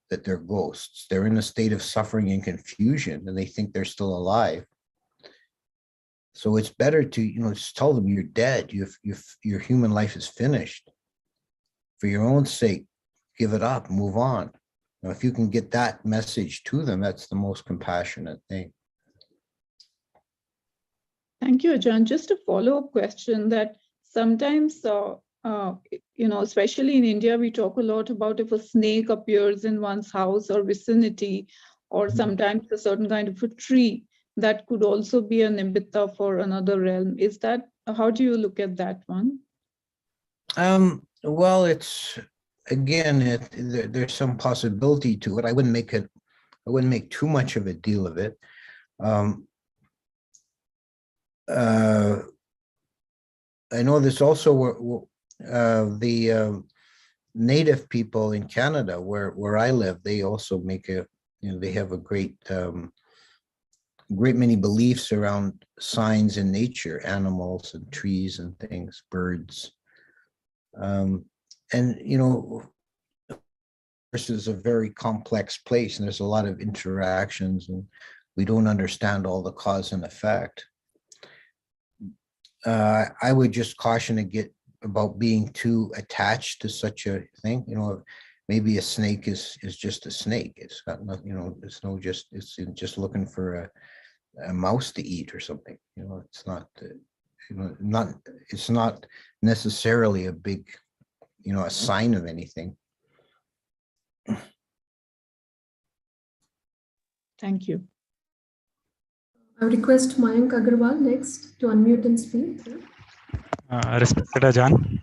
that they're ghosts. They're in a state of suffering and confusion, and they think they're still alive. So it's better to, just tell them you're dead. Your human life is finished. For your own sake, give it up, move on. Now, if you can get that message to them, that's the most compassionate thing. Thank you, Ajahn. Just a follow-up question that sometimes, especially in India, we talk a lot about if a snake appears in one's house or vicinity, or sometimes a certain kind of a tree, that could also be a nimitta for another realm. Is that, how do you look at that one? Well, it's, again, there's some possibility to it. I wouldn't make too much of a deal of it. I know there's also the native people in Canada where I live, they also make they have a great many beliefs around signs in nature, animals and trees and things, birds. This is a very complex place, and there's a lot of interactions, and we don't understand all the cause and effect. I would just caution about being too attached to such a thing. Maybe a snake is just a snake. It's got nothing, it's just looking for a mouse to eat or something. It's not, it's not necessarily a big, a sign of anything. Thank you. I request Mayank Agarwal next to unmute and speak. Respected Ajahn,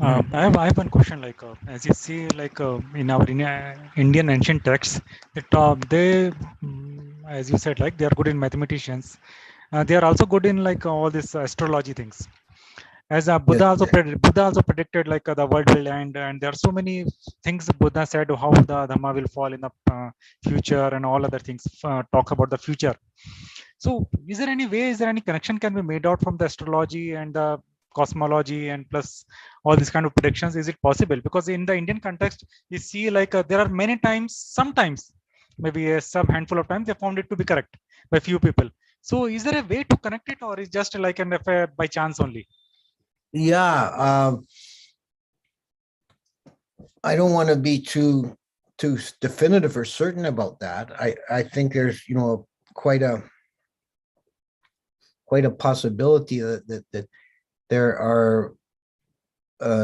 I have one question. Like as you see, like in our Indian ancient texts, they, as you said, like they are good in mathematicians. They are also good in like all this astrology things. As Buddha also predicted like the world will end, and there are so many things Buddha said how the Dhamma will fall in the future, and all other things talk about the future. So is there any connection can be made out from the astrology and the cosmology and plus all these kind of predictions? Is it possible? Because in the Indian context, you see like there are many times, sometimes, maybe some handful of times, they found it to be correct by few people. So is there a way to connect it, or is just like an affair by chance only? Yeah, I don't want to be too definitive or certain about that. I think there's quite a possibility that there are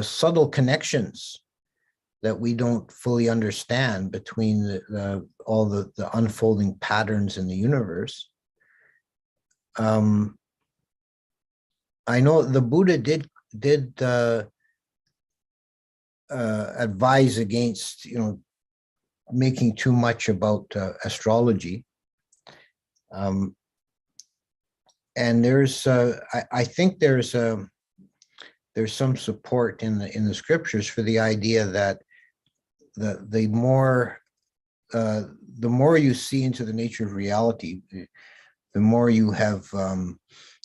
subtle connections that we don't fully understand between all the unfolding patterns in the universe. I know the Buddha did advise against making too much about astrology, and there's I think there's some support in the scriptures for the idea that the more you see into the nature of reality, the more you have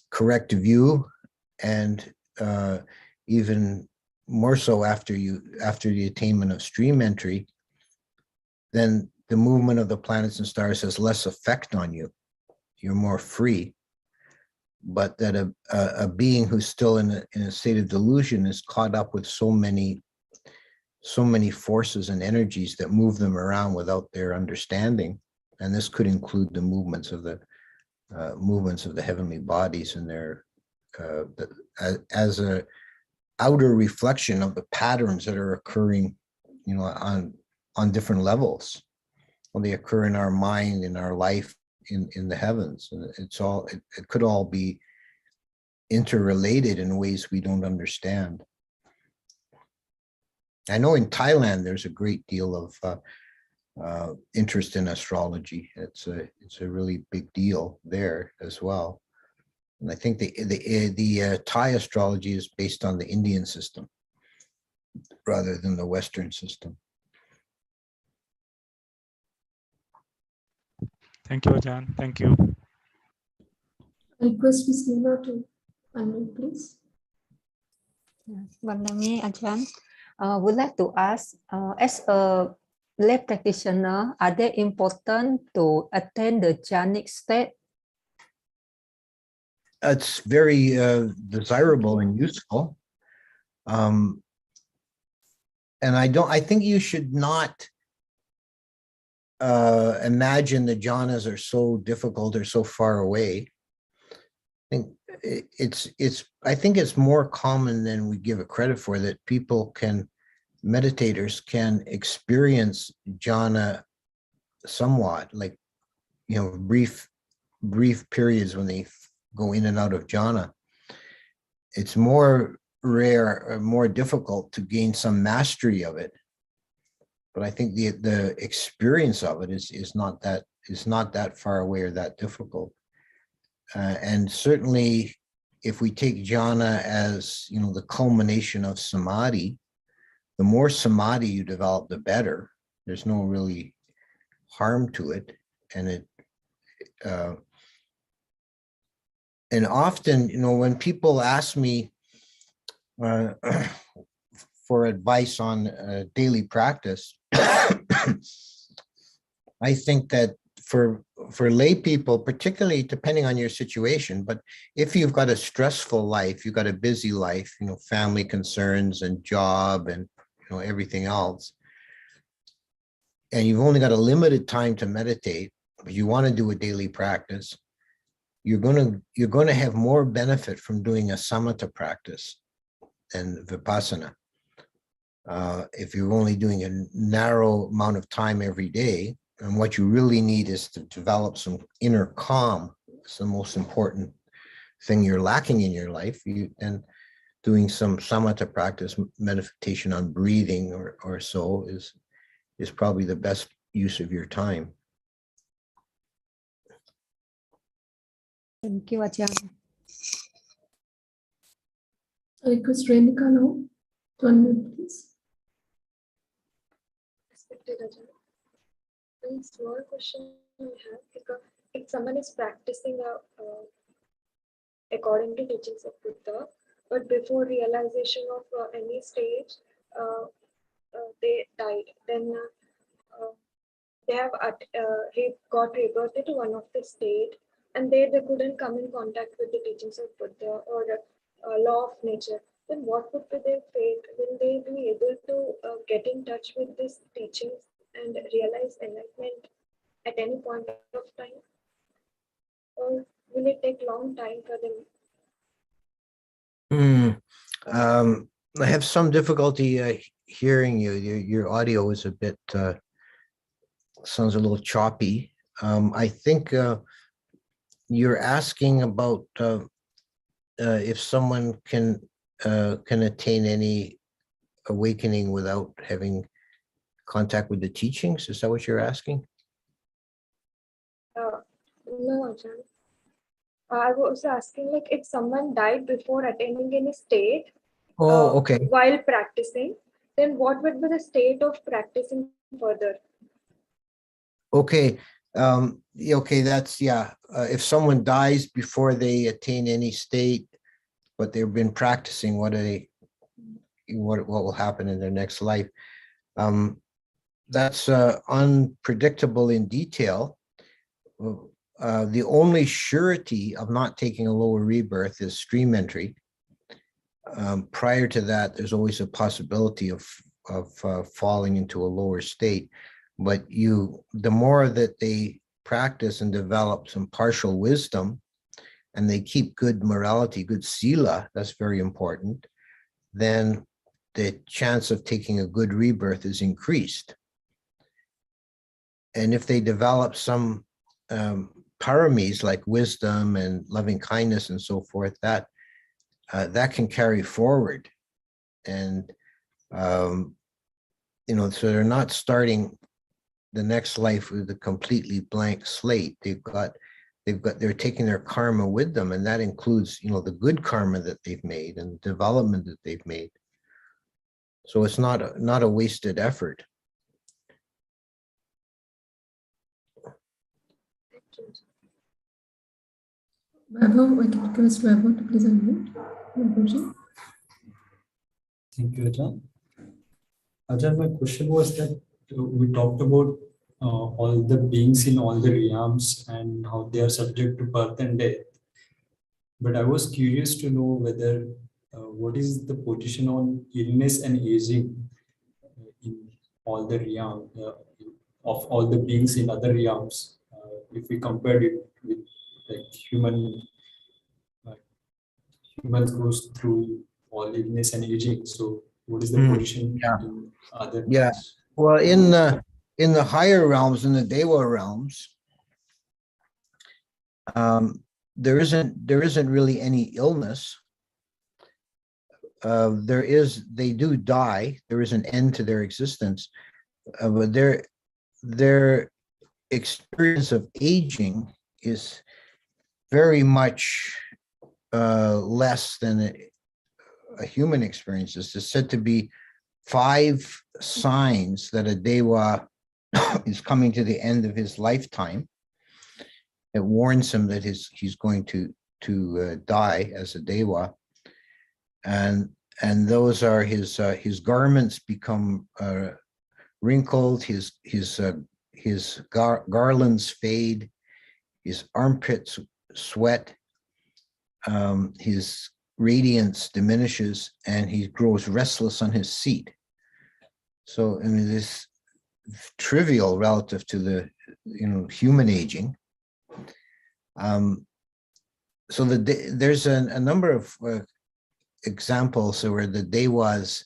correct view, and even more so after the attainment of stream entry, then the movement of the planets and stars has less effect on you. You're more free. but that a being who's still in a state of delusion is caught up with so many forces and energies that move them around without their understanding. And this could include the movements of the heavenly bodies and their as a outer reflection of the patterns that are occurring, on different levels. Well, they occur in our mind, in our life, in the heavens, and it could all be interrelated in ways we don't understand. I know in Thailand there's a great deal of interest in astrology. It's a really big deal there as well. And I think the Thai astrology is based on the Indian system rather than the Western system. Thank you, Ajahn. Thank you. I request Ms. Leena to unmute, please. Vandami Ajahn, would like to ask, as a lay practitioner, are they important to attain the jhanic state? It's very desirable and useful. And I think you should not imagine the jhanas are so difficult or so far away. I think it's more common than we give it credit for, that meditators can experience jhana somewhat, like, brief periods when they go in and out of jhana. It's more rare or more difficult to gain some mastery of it. But I think the experience of it is not that far away or that difficult. And certainly, if we take jhana as the culmination of samadhi, the more samadhi you develop, the better. There's no really harm to it, and and often, when people ask me for advice on daily practice, I think that for lay people, particularly depending on your situation, but if you've got a stressful life, you've got a busy life, family concerns and job and everything else, and you've only got a limited time to meditate, but you want to do a daily practice, you're going to have more benefit from doing a samatha practice than vipassana. If you're only doing a narrow amount of time every day, and what you really need is to develop some inner calm. It's the most important thing you're lacking in your life. And doing some samatha practice, meditation on breathing or so is probably the best use of your time. Thank you, Ajahn. I request Renika now to unmute, please. Respected Ajahn, one small question I have, because if someone is practicing according to teachings of Buddha, but before realization of any stage, they died, then they have got rebirthed to one of the state, and they couldn't come in contact with the teachings of Buddha or law of nature. Then what would be their fate? Will they be able to get in touch with these teachings and realize enlightenment at any point of time? Or will it take long time for them? I have some difficulty hearing you. Your audio is a bit, sounds a little choppy. I think you're asking about if someone can attain any awakening without having contact with the teachings. Is that what you're asking? No, Ajahn. I was asking, like, if someone died before attaining any state, okay. while practicing, then what would be the state of practicing further? Okay. Okay, that's, yeah. If someone dies before they attain any state, but they've been practicing, what will happen in their next life? That's unpredictable in detail. the only surety of not taking a lower rebirth is stream entry. Prior to that, there's always a possibility of falling into a lower state. But the more that they practice and develop some partial wisdom, and they keep good morality, good sila, that's very important, then the chance of taking a good rebirth is increased. And if they develop some paramis like wisdom and loving kindness and so forth, that can carry forward. And so they're not starting the next life with a completely blank slate. They're taking their karma with them, and that includes, the good karma that they've made and development that they've made. So it's not a wasted effort. Vaibhav, I can request Vaibhav to please unmute. Vaibhavji. Thank you, Ajahn. Ajahn, my question was that we talked about all the beings in all the realms and how they are subject to birth and death. But I was curious to know whether what is the position on illness and aging in all the realms of all the beings in other realms, if we compared it with like humans goes through all illness and aging. So what is the position in other realms? Well, in the higher realms, in the Dewa realms, there isn't really any illness. They do die. There is an end to their existence, but their experience of aging is very much less than a human experience. It's said to be 5 signs that a Dewa is coming to the end of his lifetime. It warns him that he's going to die as a Dewa, and those are his garments become wrinkled, his garlands fade, his armpits sweat, his radiance diminishes, and he grows restless on his seat. So, I mean, this trivial relative to the human aging. So there's a number of examples where the Dewas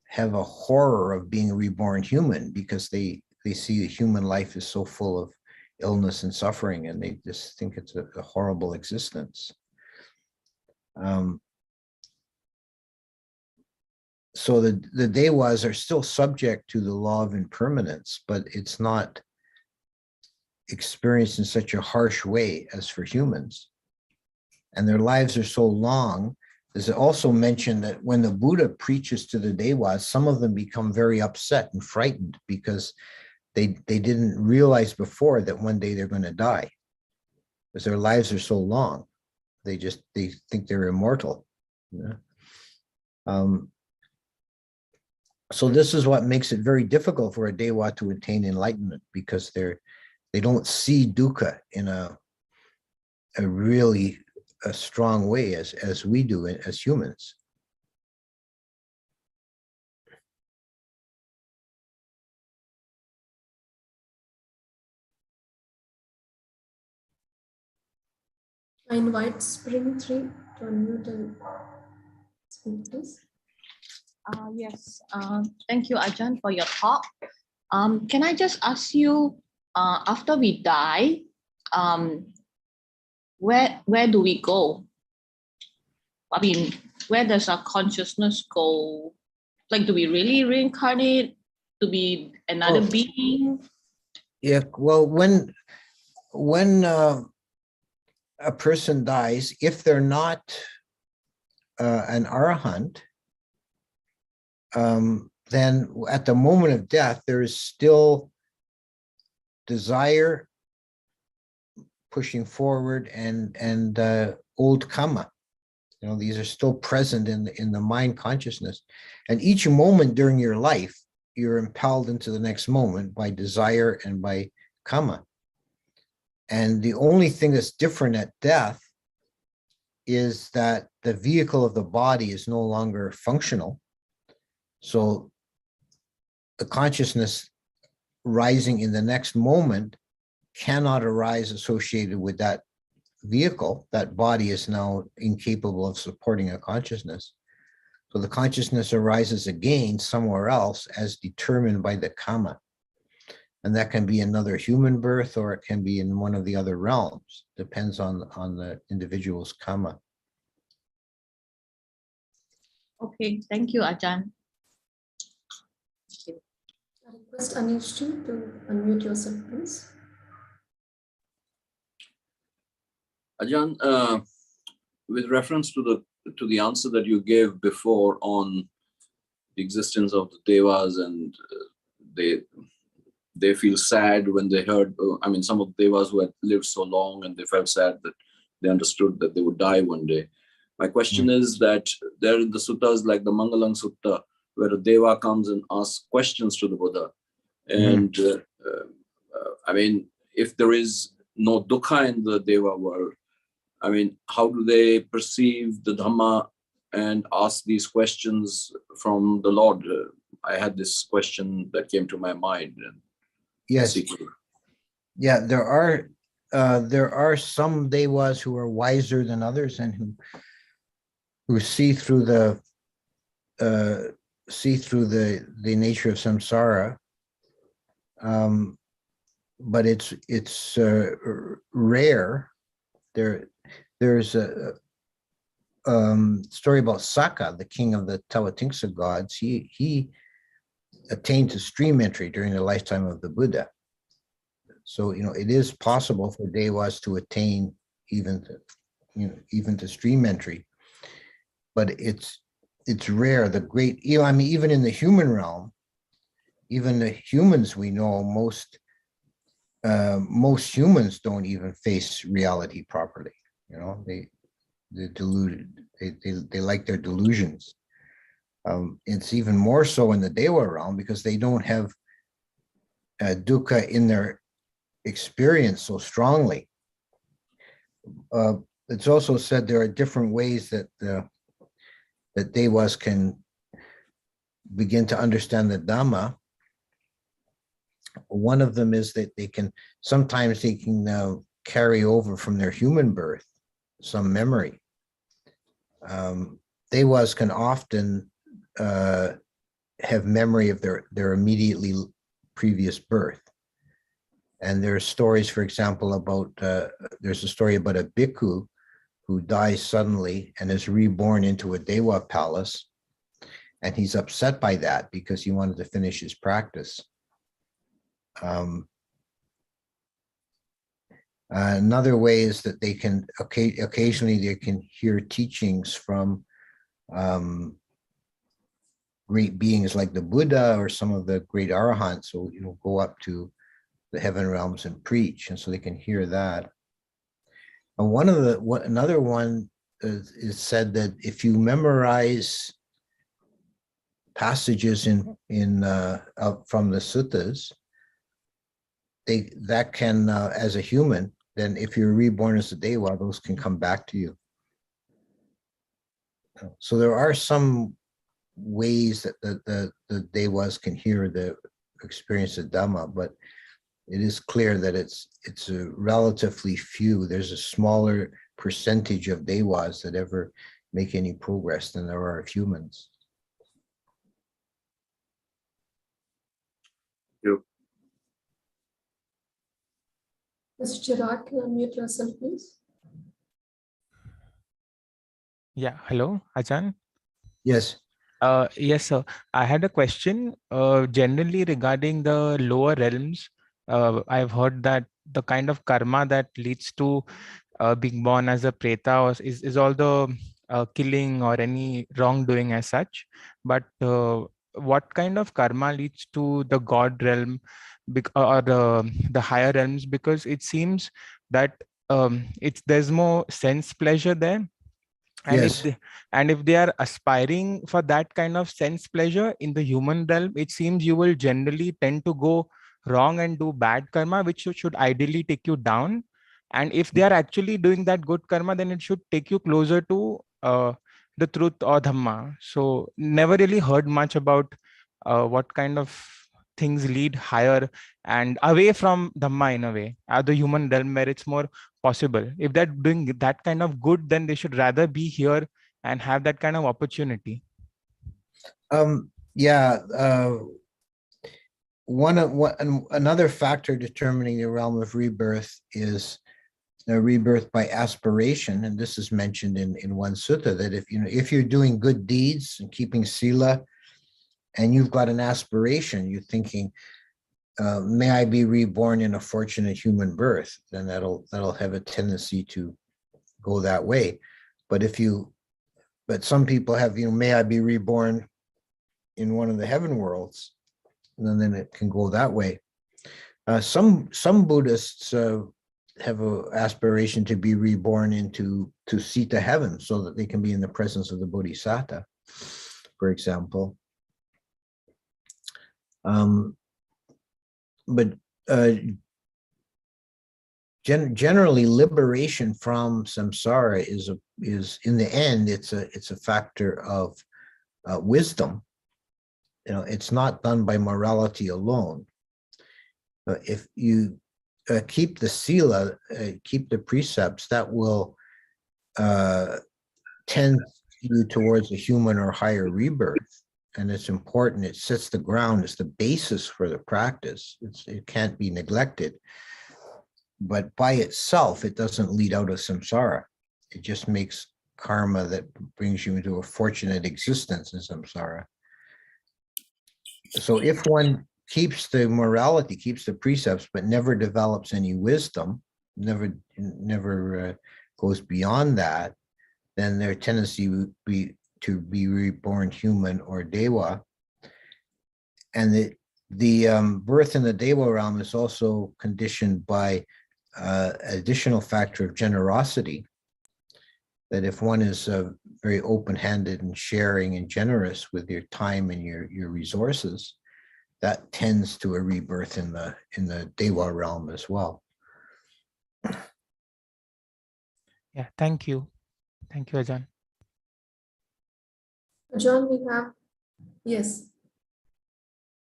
have a horror of being reborn human because they see a human life is so full of illness and suffering, and they just think it's a horrible existence. So the Dewas are still subject to the law of impermanence, but it's not experienced in such a harsh way as for humans. And their lives are so long. There's also mentioned that when the Buddha preaches to the Dewas, some of them become very upset and frightened because they didn't realize before that one day they're going to die, because their lives are so long. They think they're immortal. So this is what makes it very difficult for a Dewa to attain enlightenment, because they don't see dukkha in a really strong way as we do as humans. I invite Spring 3 to unmute and speak, please. Yes, thank you, Ajahn, for your talk. Can I just ask you, after we die, where do we go? I mean, where does our consciousness go? Like, do we really reincarnate to be another being? Yeah, well, when a person dies, if they're not an arahant, then at the moment of death, there is still desire pushing forward and old karma. These are still present in the mind consciousness. And each moment during your life, you're impelled into the next moment by desire and by karma. And the only thing that's different at death is that the vehicle of the body is no longer functional. So the consciousness rising in the next moment cannot arise associated with that vehicle. That body is now incapable of supporting a consciousness. So the consciousness arises again somewhere else as determined by the karma. And that can be another human birth, or it can be in one of the other realms. Depends on the individual's karma. Okay, thank you, Ajahn. I request Anishji to unmute yourself, please. Ajahn, with reference to the answer that you gave before on the existence of the devas, and they feel sad when they heard, I mean, some of the devas who had lived so long and they felt sad that they understood that they would die one day. My question is that there in the suttas like the Mangalang Sutta, where a deva comes and asks questions to the Buddha. And I mean, if there is no dukkha in the deva world, I mean, how do they perceive the Dhamma and ask these questions from the Lord? I had this question that came to my mind. Yes. Yeah, there are some devas who are wiser than others and who see through the nature of samsara. But it's rare. There's a story about Saka, the king of the Tawatingsa gods. He attained to stream entry during the lifetime of the Buddha. So, it is possible for devas to attain even to stream entry, but it's rare. The great, I mean, even in the human realm, even the humans we know, most humans don't even face reality properly. They're deluded. They like their delusions. It's even more so in the Deva realm because they don't have dukkha in their experience so strongly. It's also said there are different ways that that Devas can begin to understand the Dhamma. One of them is that sometimes they can carry over from their human birth some memory. Devas can often have memory of their immediately previous birth. And there are stories, for example, about, there's a story about a bhikkhu who dies suddenly and is reborn into a Deva palace. And he's upset by that because he wanted to finish his practice. Another way is that they can, occasionally they can hear teachings from great beings like the Buddha or some of the great arahants who go up to the heaven realms and preach, and so they can hear that. And another one is said that if you memorize passages from the suttas, that can, as a human, then if you're reborn as a Deva, those can come back to you. So there are some ways that the Devas can hear the experience of Dhamma, but it is clear that it's a relatively few. There's a smaller percentage of Devas that ever make any progress than there are of humans. Yep. Mr. Chirag, can you unmute yourself, please? Yeah, hello, Ajahn. Yes. Yes, sir. I had a question generally regarding the lower realms. I've heard that the kind of karma that leads to being born as a preta is all the killing or any wrongdoing as such. But what kind of karma leads to the God realm or the higher realms? Because it seems that there's more sense pleasure there. And Yes. if they are aspiring for that kind of sense pleasure in the human realm, it seems you will generally tend to go wrong and do bad karma, which should ideally take you down. And if they are actually doing that good karma, then it should take you closer to the truth or dhamma. So never really heard much about what kind of things lead higher and away from dhamma in a way, the human realm where it's more possible. If they're doing that kind of good, then they should rather be here and have that kind of opportunity. Yeah. Another factor determining the realm of rebirth is rebirth by aspiration, and this is mentioned in one sutta, that if you're doing good deeds and keeping sila, and you've got an aspiration, you're thinking, may I be reborn in a fortunate human birth, then that'll have a tendency to go that way. But some people have, may I be reborn in one of the heaven worlds, and then it can go that way. Some Buddhists have an aspiration to be reborn into Sita heaven, so that they can be in the presence of the Bodhisattva, for example. But generally, liberation from samsara is in the end, it's a factor of wisdom. It's not done by morality alone. If you keep the sila, keep the precepts, that will tend you towards a human or higher rebirth. And it's important. It sets the ground. It's the basis for the practice. It can't be neglected. But by itself, it doesn't lead out of samsara. It just makes karma that brings you into a fortunate existence in samsara. So if one keeps the morality, keeps the precepts, but never develops any wisdom, never goes beyond that, then their tendency would be to be reborn human or deva. And the birth in the deva realm is also conditioned by additional factor of generosity, that if one is very open-handed and sharing and generous with your time and your resources, that tends to a rebirth in the deva realm as well. Yeah, thank you. Thank you, Ajahn. John, we have, yes.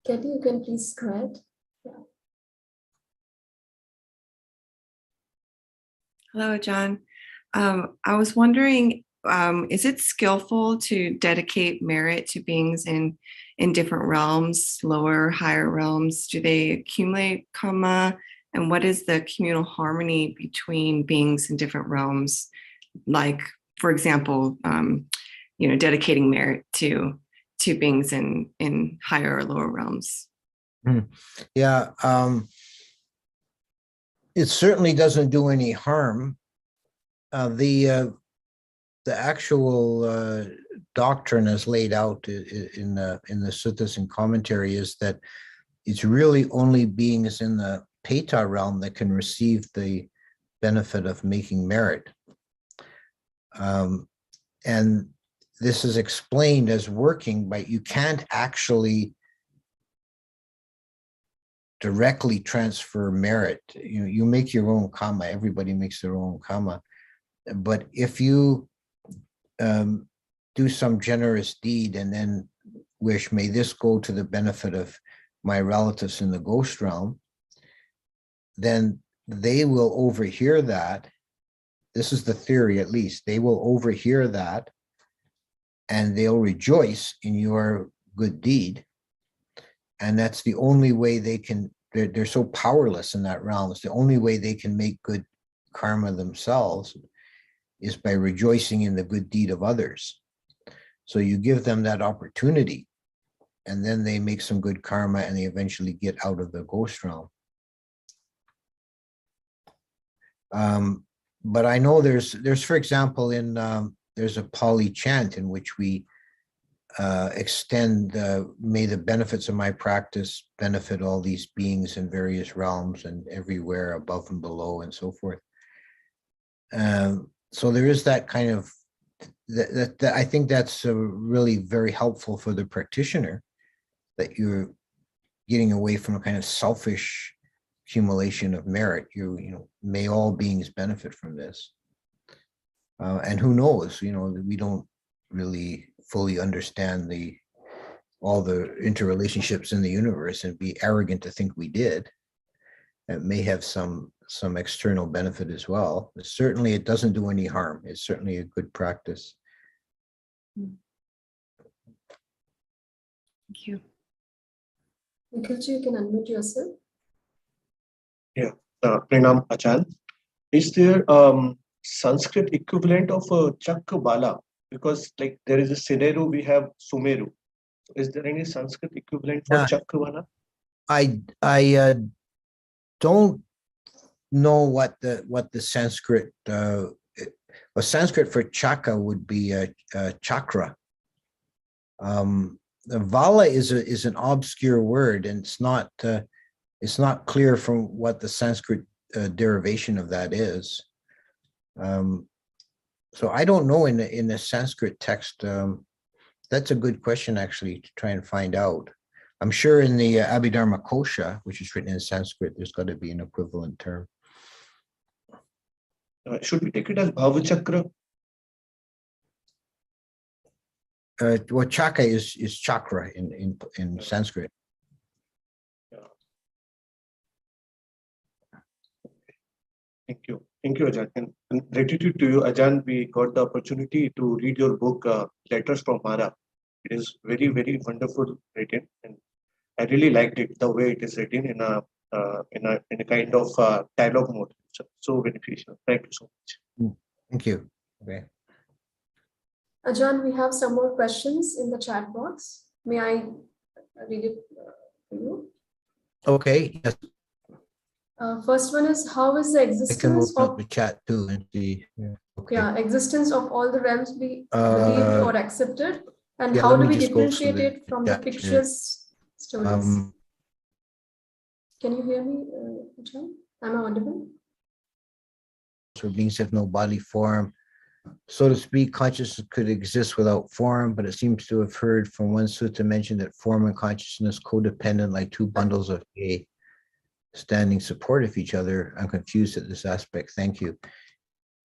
Katie, you can please go ahead. Yeah. Hello, John. I was wondering, is it skillful to dedicate merit to beings in different realms, lower, higher realms? Do they accumulate karma? And what is the communal harmony between beings in different realms? Like, for example, dedicating merit to beings in higher or lower realms. Yeah, it certainly doesn't do any harm. The actual doctrine as laid out in the suttas and commentary is that it's really only beings in the Peta realm that can receive the benefit of making merit. And this is explained as working, but you can't actually directly transfer merit. You make your own karma. Everybody makes their own karma. But if you do some generous deed and then wish, may this go to the benefit of my relatives in the ghost realm, then they will overhear that. This is the theory, at least. They will overhear that and they'll rejoice in your good deed. And that's the only way they can, they're so powerless in that realm. It's the only way they can make good karma themselves is by rejoicing in the good deed of others. So you give them that opportunity, and then they make some good karma and they eventually get out of the ghost realm. But I know there's for example, there's a Pali chant in which we extend, may the benefits of my practice benefit all these beings in various realms and everywhere above and below and so forth. So there is that kind of, that I think that's really very helpful for the practitioner, that you're getting away from a kind of selfish accumulation of merit. May all beings benefit from this. And who knows, we don't really fully understand all the interrelationships in the universe and be arrogant to think we did. It may have some external benefit as well. But certainly it doesn't do any harm. It's certainly a good practice. Thank you. Nikhilji, you can unmute yourself. Yeah, Pranam Achan. Is there Sanskrit equivalent of Chakbala? Because like there is a Sineru, we have Sumeru. Is there any Sanskrit equivalent for Chakbala? I don't know what the Sanskrit Sanskrit for chaka would be chakra. Vala is an obscure word, and it's not clear from what the Sanskrit derivation of that is. So I don't know in the Sanskrit text. That's a good question, actually, to try and find out. I'm sure in the Abhidharma Kosha, which is written in Sanskrit, there's got to be an equivalent term. Should we take it as Bhavachakra? Well, chaka is chakra in Sanskrit. Thank you. Thank you, Ajahn. And gratitude to you, Ajahn. We got the opportunity to read your book, Letters from Mara. It is very, very wonderful written, and I really liked it, the way it is written in a kind of dialogue mode. So beneficial. Thank you so much. Thank you. Okay. Ajahn, we have some more questions in the chat box. May I read it for you? Okay. Yes. First one is, how is the I can existence open up of the chat too and see. Yeah. Okay. existence of all the realms be believed or accepted, and how let do me we just go differentiate through it from the chat here. fictitious stories? Can you hear me, Ajahn? Am I audible? So beings have no bodily form. So to speak, consciousness could exist without form, but it seems to have heard from one sutta mention that form and consciousness codependent like two bundles of hay standing support of each other. I'm confused at this aspect. Thank you.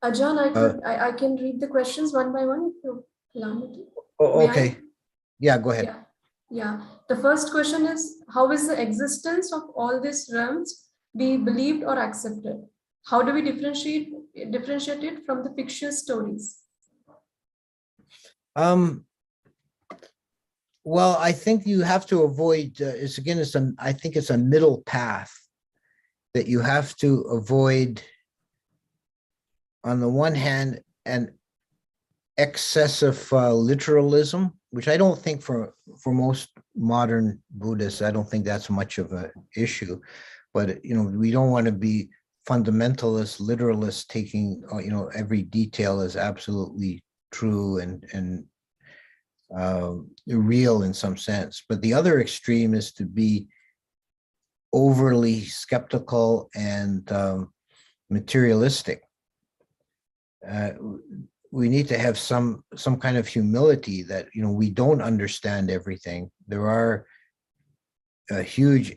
Ajahn, I can read the questions one by one if you allow me to. Oh, okay. Yeah, go ahead. Yeah. The first question is, how is the existence of all these realms be believed or accepted? How do we differentiate it from the fictitious stories? Well, I think you have to avoid. I think it's a middle path that you have to avoid. On the one hand, an excessive literalism, which I don't think for most modern Buddhists, I don't think that's much of an issue. But we don't want to be fundamentalist, literalist, taking every detail as absolutely true and real in some sense. But the other extreme is to be overly skeptical and materialistic. We need to have some kind of humility that we don't understand everything. There are huge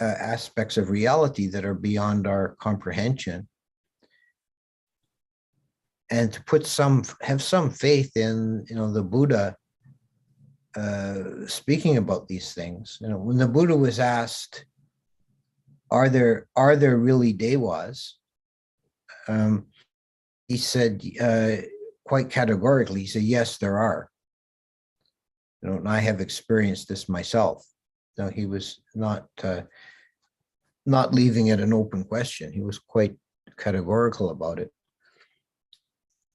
aspects of reality that are beyond our comprehension, and to have some faith in the Buddha speaking about these things. When the Buddha was asked, are there really devas? He said quite categorically, he said, yes, there are. And I have experienced this myself. No, he was not leaving it an open question. He was quite categorical about it.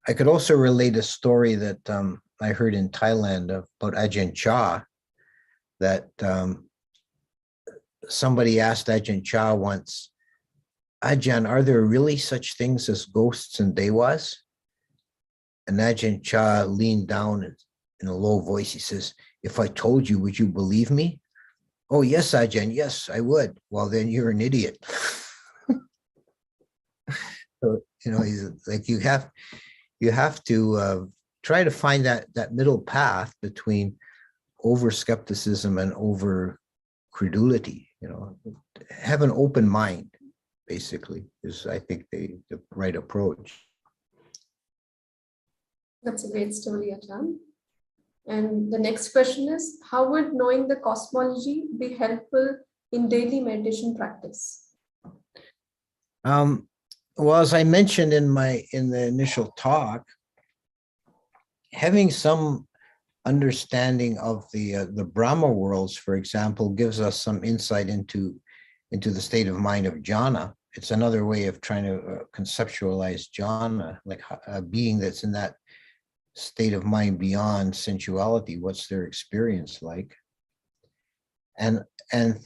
I could also relate a story that I heard in Thailand about Ajahn Chah, that somebody asked Ajahn Chah once, Ajahn, are there really such things as ghosts and devas? And Ajahn Chah leaned down in a low voice. He says, if I told you, would you believe me? Oh, yes, Ajahn, yes, I would. Well, then you're an idiot. So, he's like, you have to try to find that middle path between over skepticism and over credulity, you know, have an open mind, basically, is I think the right approach. That's a great story, Ajahn. And the next question is, how would knowing the cosmology be helpful in daily meditation practice? Well, as I mentioned in the initial talk, having some understanding of the Brahma worlds, for example, gives us some insight into the state of mind of jhana. It's another way of trying to conceptualize jhana, like a being that's in that state of mind beyond sensuality. What's their experience like? And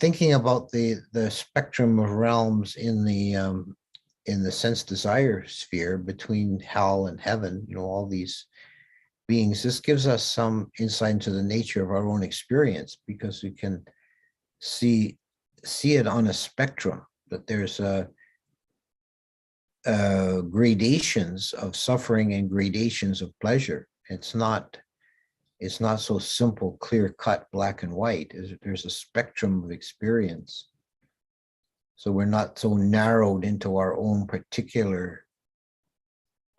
thinking about the spectrum of realms in the sense desire sphere between hell and heaven, you know, all these beings, this gives us some insight into the nature of our own experience, because we can see it on a spectrum, that there's gradations of suffering and gradations of pleasure. It's not so simple, clear cut, black and white. There's a spectrum of experience. So we're not so narrowed into our own particular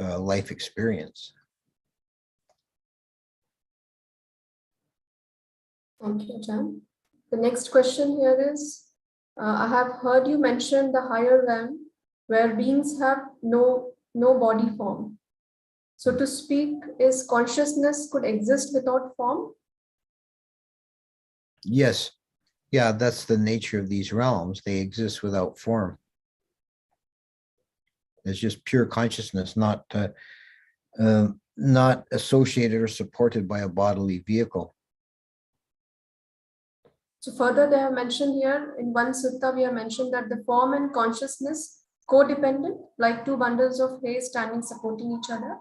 life experience. Thank you, Ajahn. The next question here is, I have heard you mention the higher realm where beings have no body form. So to speak, is consciousness could exist without form? Yes. Yeah, that's the nature of these realms. They exist without form. It's just pure consciousness, not associated or supported by a bodily vehicle. So further, they have mentioned here in one sutta, we have mentioned that the form and consciousness codependent, like two bundles of hay standing supporting each other.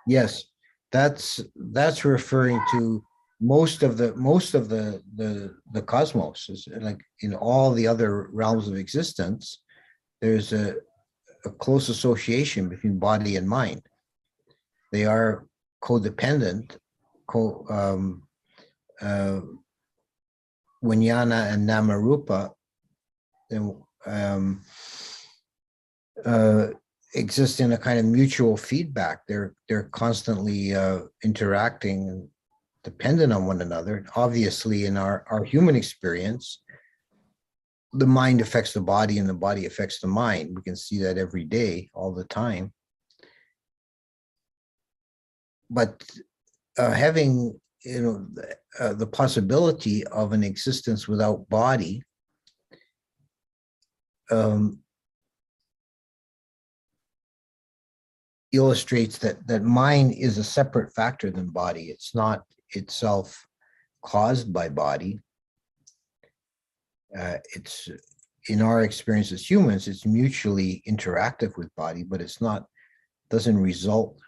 Yes, that's referring to most of the cosmos. Is like in all the other realms of existence, there's a close association between body and mind. They are codependent, Vijnana and Namarupa, exist in a kind of mutual feedback. They're constantly interacting and dependent on one another. Obviously, in our human experience, the mind affects the body and the body affects the mind. We can see that every day, all the time. But having the possibility of an existence without body illustrates that mind is a separate factor than body. It's not itself caused by body. It's, in our experience as humans, it's mutually interactive with body, but it's not a result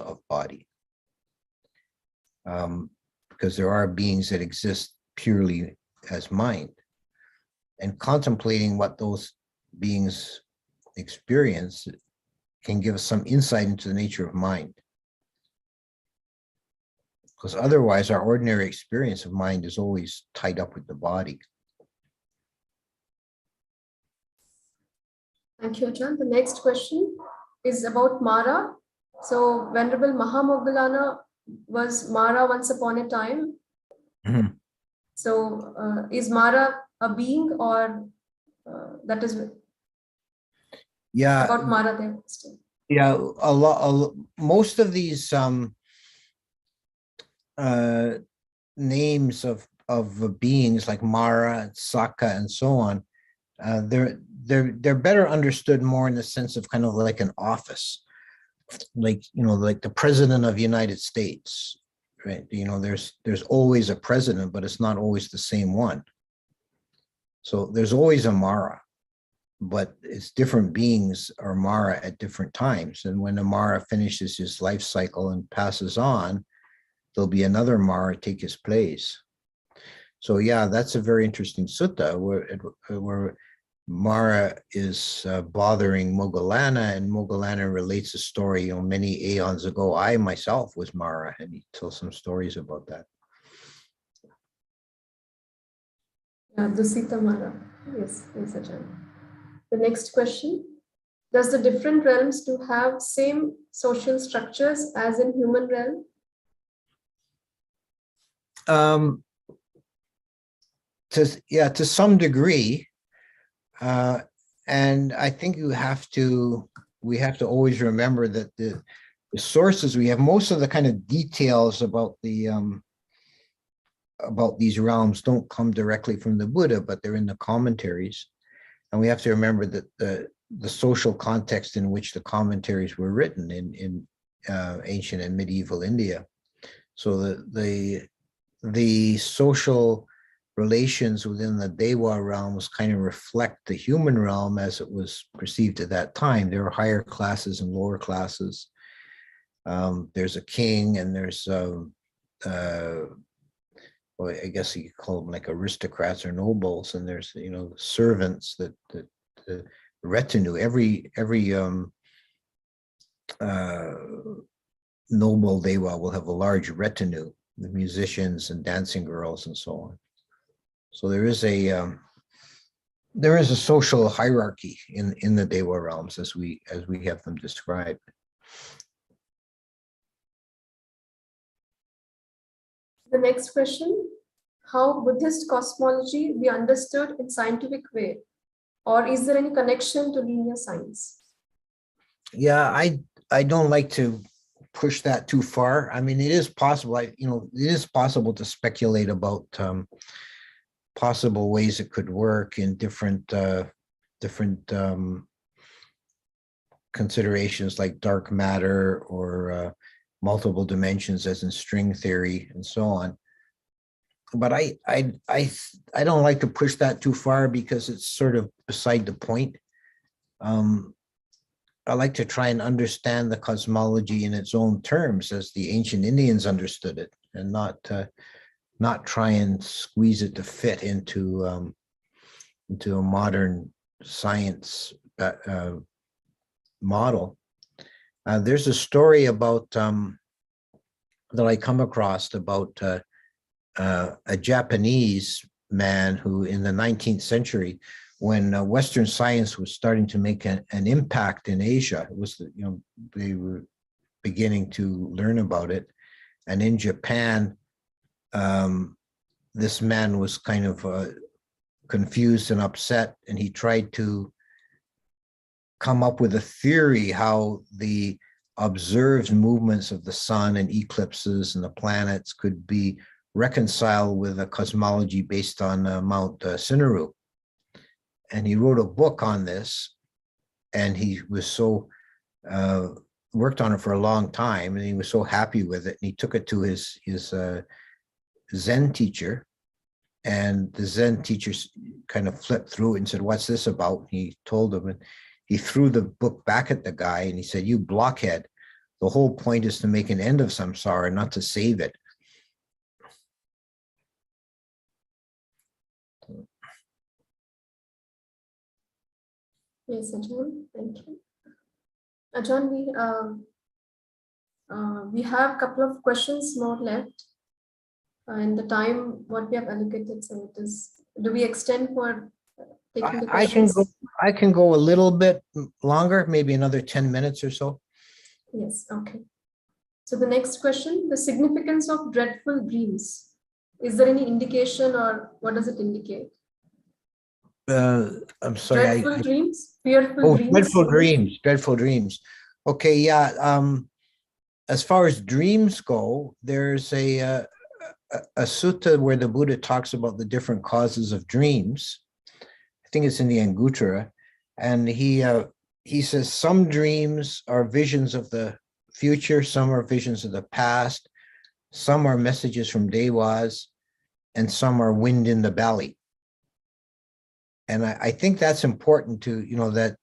of body. Because there are beings that exist purely as mind. And contemplating what those beings experience can give us some insight into the nature of mind. Because otherwise, our ordinary experience of mind is always tied up with the body. Thank you, Ajahn. The next question is about Mara. So Venerable Mahamoggallana was Mara once upon a time. Mm-hmm. So is Mara a being, or that is about Mara there? Yeah, most of these names of beings like Mara, Saka, and so on, they're better understood more in the sense of kind of like an office, like like the President of the United States, right? There's always a president, but it's not always the same one. So there's always a Mara, but it's different beings are Mara at different times. And when a Mara finishes his life cycle and passes on, there'll be another Mara take his place. So yeah, that's a very interesting sutta where Mara is bothering Moggallana, and Moggallana relates a story, many aeons ago. I myself was Mara, and he tells some stories about that. Yeah, Dusita Mara. Yes, yes, Ajahn. The next question. Does the different realms to have same social structures as in human realm? To some degree, and I think we have to always remember that the sources we have, most of the kind of details about these realms don't come directly from the Buddha, but they're in the commentaries. And we have to remember that the social context in which the commentaries were written in ancient and medieval India. So the social relations within the Dewa realms kind of reflect the human realm as it was perceived at that time. There are higher classes and lower classes. There's a king, and there's well, I guess you could call them like aristocrats or nobles, and there's servants that the retinue. Every noble Dewa will have a large retinue, the musicians and dancing girls and so on. So there is a social hierarchy in the Dewa realms as we have them described. The next question, how Buddhist cosmology be understood in scientific way, or is there any connection to linear science? Yeah, I don't like to push that too far. I mean, it is possible. It is possible to speculate about possible ways it could work in different considerations like dark matter or multiple dimensions, as in string theory and so on. But I don't like to push that too far because it's sort of beside the point. I like to try and understand the cosmology in its own terms as the ancient Indians understood it, and not try and squeeze it to fit into a modern science model. There's a story about that I come across about a Japanese man who, in the 19th century, when Western science was starting to make an impact in Asia, it was they were beginning to learn about it, and in Japan, this man was kind of confused and upset, and he tried to come up with a theory how the observed movements of the sun and eclipses and the planets could be reconciled with a cosmology based on Mount Sinnaru. And he wrote a book on this, and he was so worked on it for a long time, and he was so happy with it, and he took it to his Zen teacher, and the Zen teacher kind of flipped through it and said, "What's this about?" He told him, and he threw the book back at the guy, and he said, "You blockhead, the whole point is to make an end of samsara, not to save it." Yes, Ajahn, thank you. Ajahn, we have a couple of questions more left in the time what we have allocated. So it is, do we extend for taking the questions? I can go a little bit longer, maybe another 10 minutes or so. Yes, okay. So the next question, the significance of dreadful dreams. Is there any indication, or what does it indicate? I'm sorry. Dreadful dreams, fearful dreams. Dreadful dreams. Okay, yeah. As far as dreams go, there's a sutta where the Buddha talks about the different causes of dreams. I think it's in the Anguttara, and he says some dreams are visions of the future, some are visions of the past, some are messages from Dewas, and some are wind in the belly. And I think that's important to, that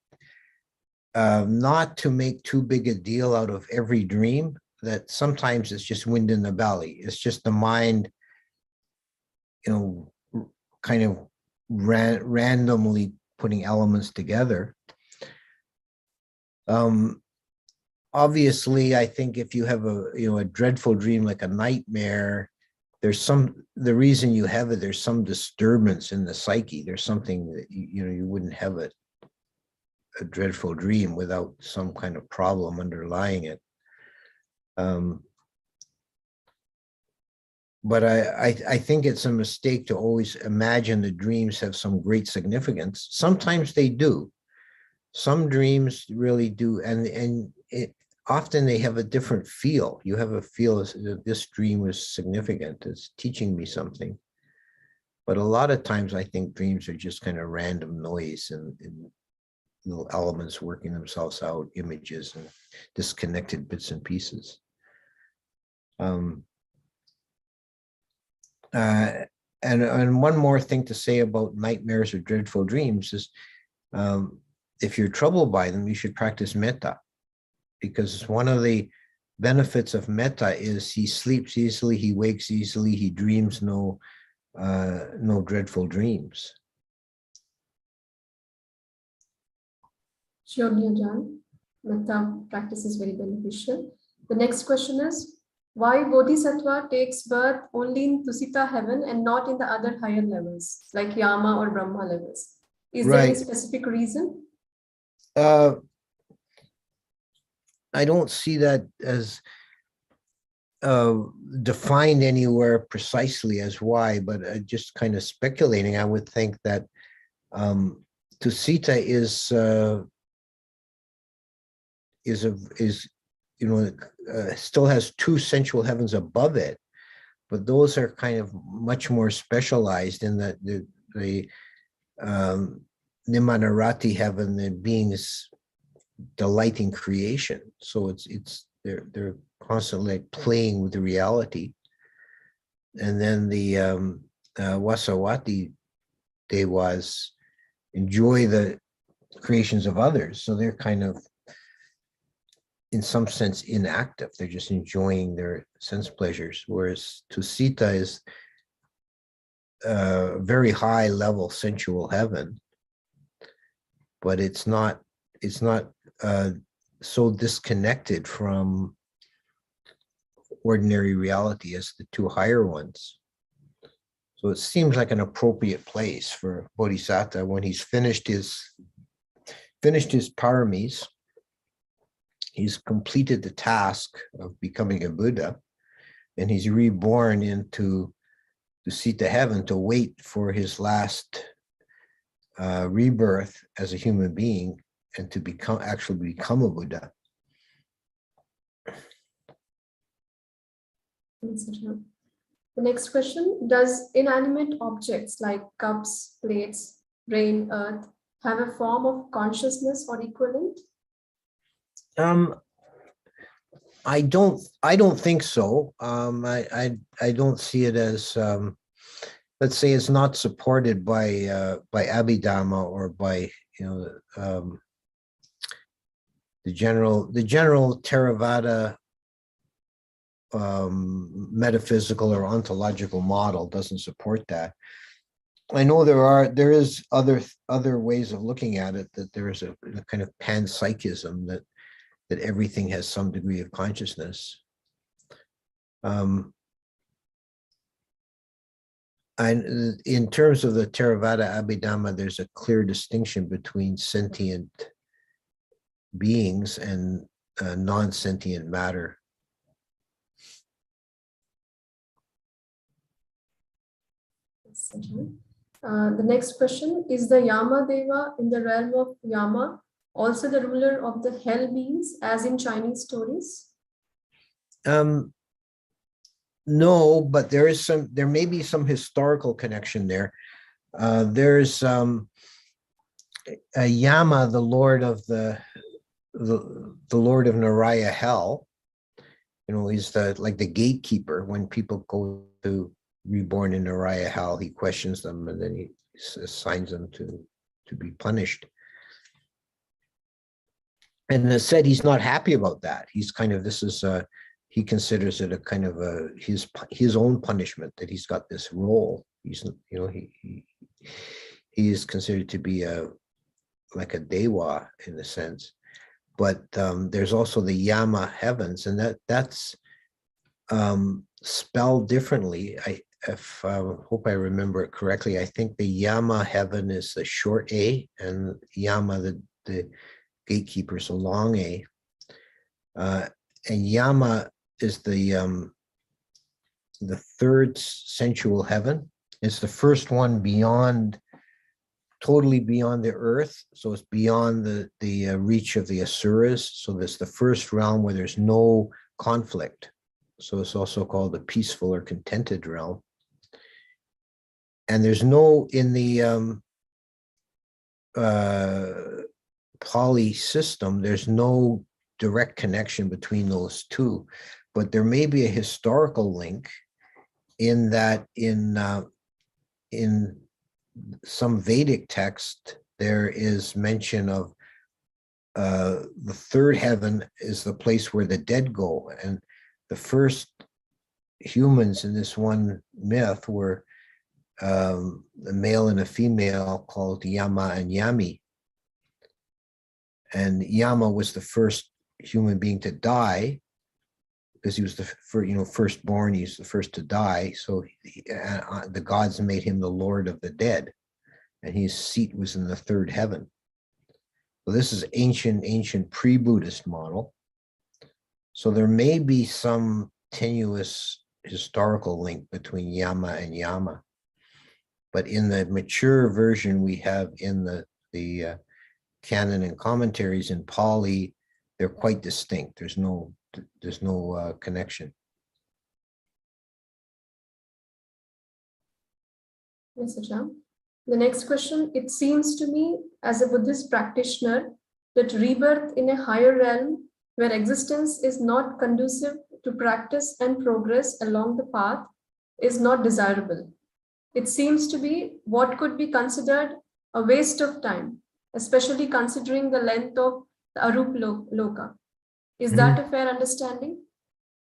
not to make too big a deal out of every dream, that sometimes it's just wind in the belly. It's just the mind, kind of randomly putting elements together. Obviously, I think if you have a dreadful dream, like a nightmare, the reason you have it, there's some disturbance in the psyche. There's something that, you wouldn't have a dreadful dream without some kind of problem underlying it. But I think it's a mistake to always imagine the dreams have some great significance. Sometimes they do. Some dreams really do, and often they have a different feel. You have a feel that this dream was significant. It's teaching me something. But a lot of times I think dreams are just kind of random noise and little elements working themselves out, images and disconnected bits and pieces. And one more thing to say about nightmares or dreadful dreams is, if you're troubled by them, you should practice metta, because one of the benefits of metta is he sleeps easily, he wakes easily, he dreams no dreadful dreams. Surely, Ajahn, metta practice is very beneficial. The next question is, why Bodhisattva takes birth only in Tusita heaven and not in the other higher levels, like Yama or Brahma levels? Is there any specific reason? I don't see that as defined anywhere precisely as why, but just kind of speculating, I would think that Tusita still has two sensual heavens above it, but those are kind of much more specialized in that the Nimanarati heaven, the beings delight in creation. So they're constantly playing with the reality. And then the Vasawati devas enjoy the creations of others. So they're kind of, in some sense, inactive. They're just enjoying their sense pleasures. Whereas Tusita is a very high level sensual heaven, but it's not so disconnected from ordinary reality as the two higher ones. So it seems like an appropriate place for Bodhisattva when he's finished his paramis. He's completed the task of becoming a Buddha, and he's reborn into Tusita heaven to wait for his last rebirth as a human being and to actually become a Buddha. The next question, does inanimate objects like cups, plates, rain, earth have a form of consciousness or equivalent? I don't think so. I don't see it as, let's say it's not supported by Abhidhamma or by the general Theravada metaphysical or ontological model doesn't support that. I know there is other ways of looking at it, that there is a kind of panpsychism that everything has some degree of consciousness. And in terms of the Theravada Abhidhamma, there's a clear distinction between sentient beings and non-sentient matter. The next question, is the Yama Deva in the realm of Yama also the ruler of the hell beings, as in Chinese stories? No, but there may be some historical connection there. There's a Yama, the lord of the lord of Naraya hell. He's like the gatekeeper. When people go to reborn in Naraya hell, he questions them and then he assigns them to be punished. And it said he's not happy about that. He's kind of, he considers it a kind of his own punishment, that he's got this role. He's, he is considered to be like a dewa in a sense. But there's also the Yama heavens, and that's spelled differently. Hope I remember it correctly. I think the Yama heaven is the short A, and Yama, the gatekeeper, is a long A. And Yama is the third sensual heaven. It's the first one totally beyond the earth. So it's beyond the reach of the asuras. So that's the first realm where there's no conflict. So it's also called the peaceful or contented realm. And there's no, in the Pali system, there's no direct connection between those two, but there may be a historical link in that in some Vedic text, there is mention of the third heaven is the place where the dead go. And the first humans in this one myth were a male and a female called Yama and Yami. And Yama was the first human being to die because he was the firstborn. He's the first to die. So the gods made him the lord of the dead, and his seat was in the third heaven. So this is ancient pre-Buddhist model. So there may be some tenuous historical link between Yama and Yama. But in the mature version we have in the canon and commentaries in Pali, they're quite distinct. There's no connection. Yes, Ajahn. The next question, it seems to me as a Buddhist practitioner that rebirth in a higher realm where existence is not conducive to practice and progress along the path is not desirable. It seems to be what could be considered a waste of time, especially considering the length of the Arup Loka. Is that a fair understanding?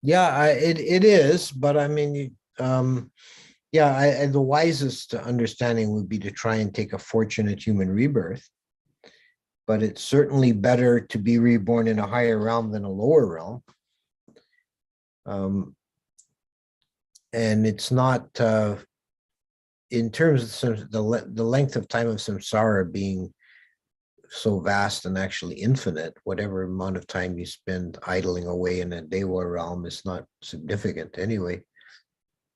Yeah, it is, but I mean, yeah, the wisest understanding would be to try and take a fortunate human rebirth. But it's certainly better to be reborn in a higher realm than a lower realm. And it's not, in terms of the length of time of samsara being so vast and actually infinite, whatever amount of time you spend idling away in a Dewa realm is not significant anyway,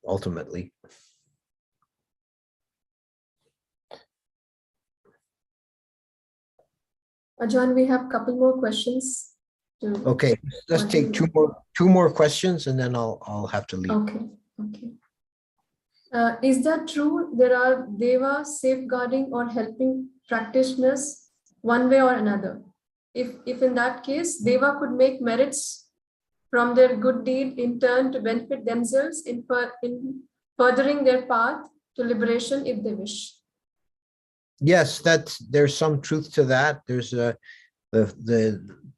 ultimately. Ajahn, we have a couple more questions. Okay, let's take two more questions and then I'll have to leave. Okay. Is that true? There are Deva safeguarding or helping practitioners one way or another. If in that case, Deva could make merits from their good deed in turn to benefit themselves in furthering their path to liberation if they wish. Yes, there's some truth to that. There's the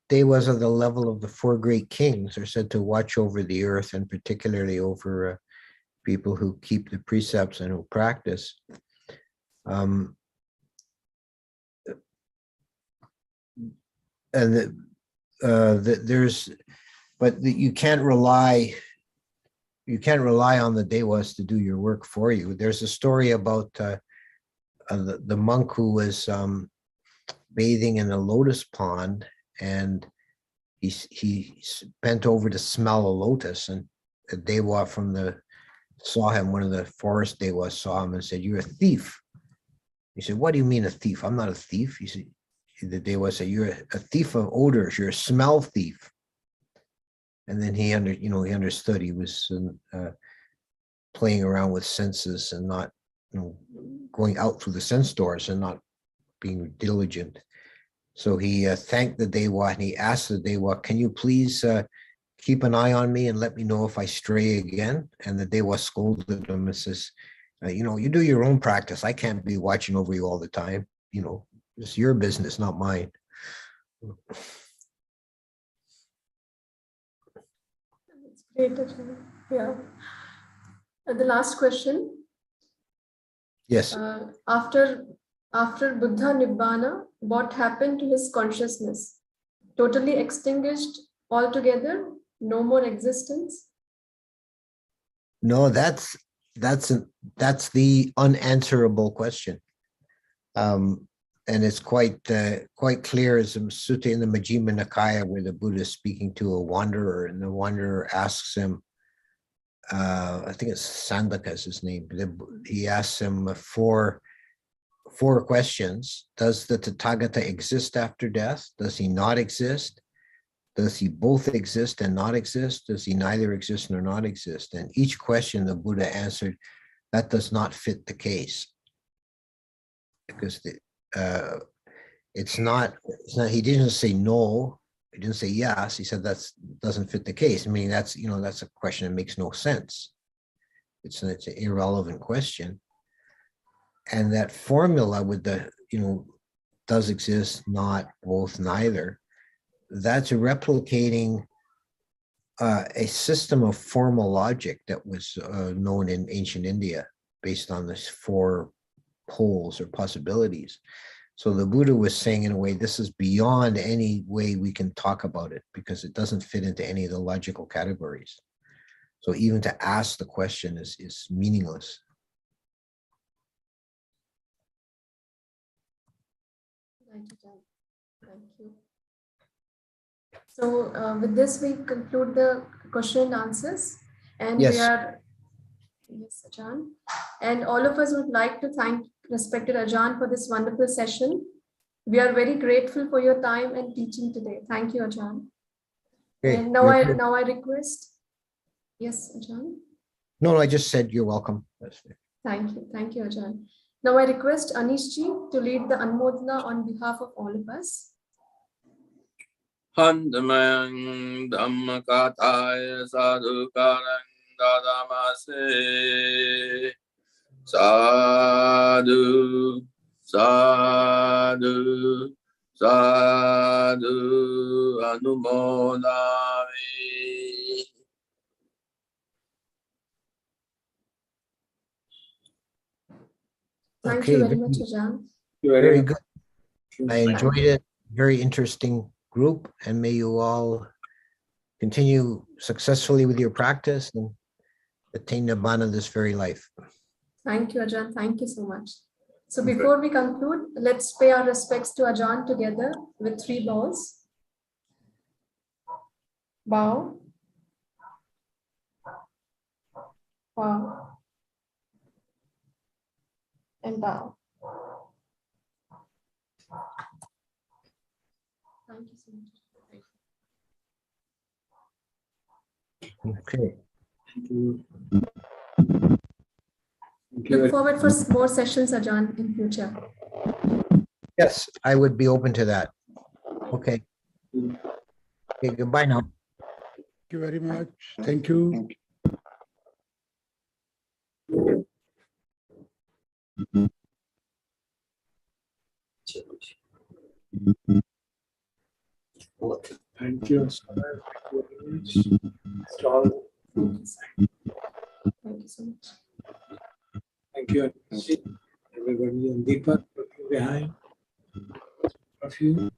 Devas of the level of the four great kings are said to watch over the earth, and particularly over people who keep the precepts and who practice. You can't rely on the Devas to do your work for you. There's a story about the monk who was bathing in a lotus pond, and he bent over to smell a lotus, and a Deva saw him. One of the forest Devas saw him and said, "You're a thief." He said, "What do you mean a thief? I'm not a thief." He said, the Deva said, "You're a thief of odors. You're a smell thief." And then he understood. He was playing around with senses and not going out through the sense doors and not being diligent. So he thanked the Deva, and he asked the Deva, "Can you please keep an eye on me and let me know if I stray again?" And the Deva scolded him and says, "You do your own practice. I can't be watching over you all the time. It's your business, not mine." That's great. Yeah. And the last question. Yes. After Buddha Nibbana, what happened to his consciousness? Totally extinguished altogether? No more existence? No, that's the unanswerable question. And it's quite clear as a sutta in the Majjhima Nikaya, where the Buddha is speaking to a wanderer, and the wanderer asks him, I think it's Sandaka is his name. He asks him four questions. Does the Tathagata exist after death? Does he not exist? Does he both exist and not exist? Does he neither exist nor not exist? And each question the Buddha answered, that does not fit the case. Because it's not, he didn't say no, he didn't say yes, he said that doesn't fit the case. I mean, that's a question that makes no sense. It's an irrelevant question. And that formula with the, does exist, not, both, neither, that's replicating a system of formal logic that was known in ancient India based on these 4 poles or possibilities. So the Buddha was saying, in a way, this is beyond any way we can talk about it, because it doesn't fit into any of the logical categories. So even to ask the question is meaningless. Thank you, John. Thank you. So with this, we conclude the question and answers. And Yes. we are, yes, Ajahn. And all of us would like to thank respected Ajahn for this wonderful session. We are very grateful for your time and teaching today. Thank you, Ajahn. Okay. And now I request, yes, Ajahn. No, I just said you're welcome. Thank you, Ajahn. Now I request Anishji to lead the Anmodana on behalf of all of us. Handamang Dhammakataya Sadhukarang Dadamase Sadhu Sadhu Sadhu Anumodami. Thank you very much, Ajahn. Very good. I enjoyed it. Very interesting group, and may you all continue successfully with your practice and attain Nibbana this very life. Thank you, Ajahn. Thank you so much. So before we conclude, let's pay our respects to Ajahn together with 3 bows. Bow. Bow. And bow. Thank you so much. Okay. Look forward for more sessions, Ajahn, in future. Yes, I would be open to that. Okay. Okay, goodbye now. Thank you very much. Thank you. Thank you. Strong. Thank you so much. Thank you. Everybody, and Deepak behind. A few.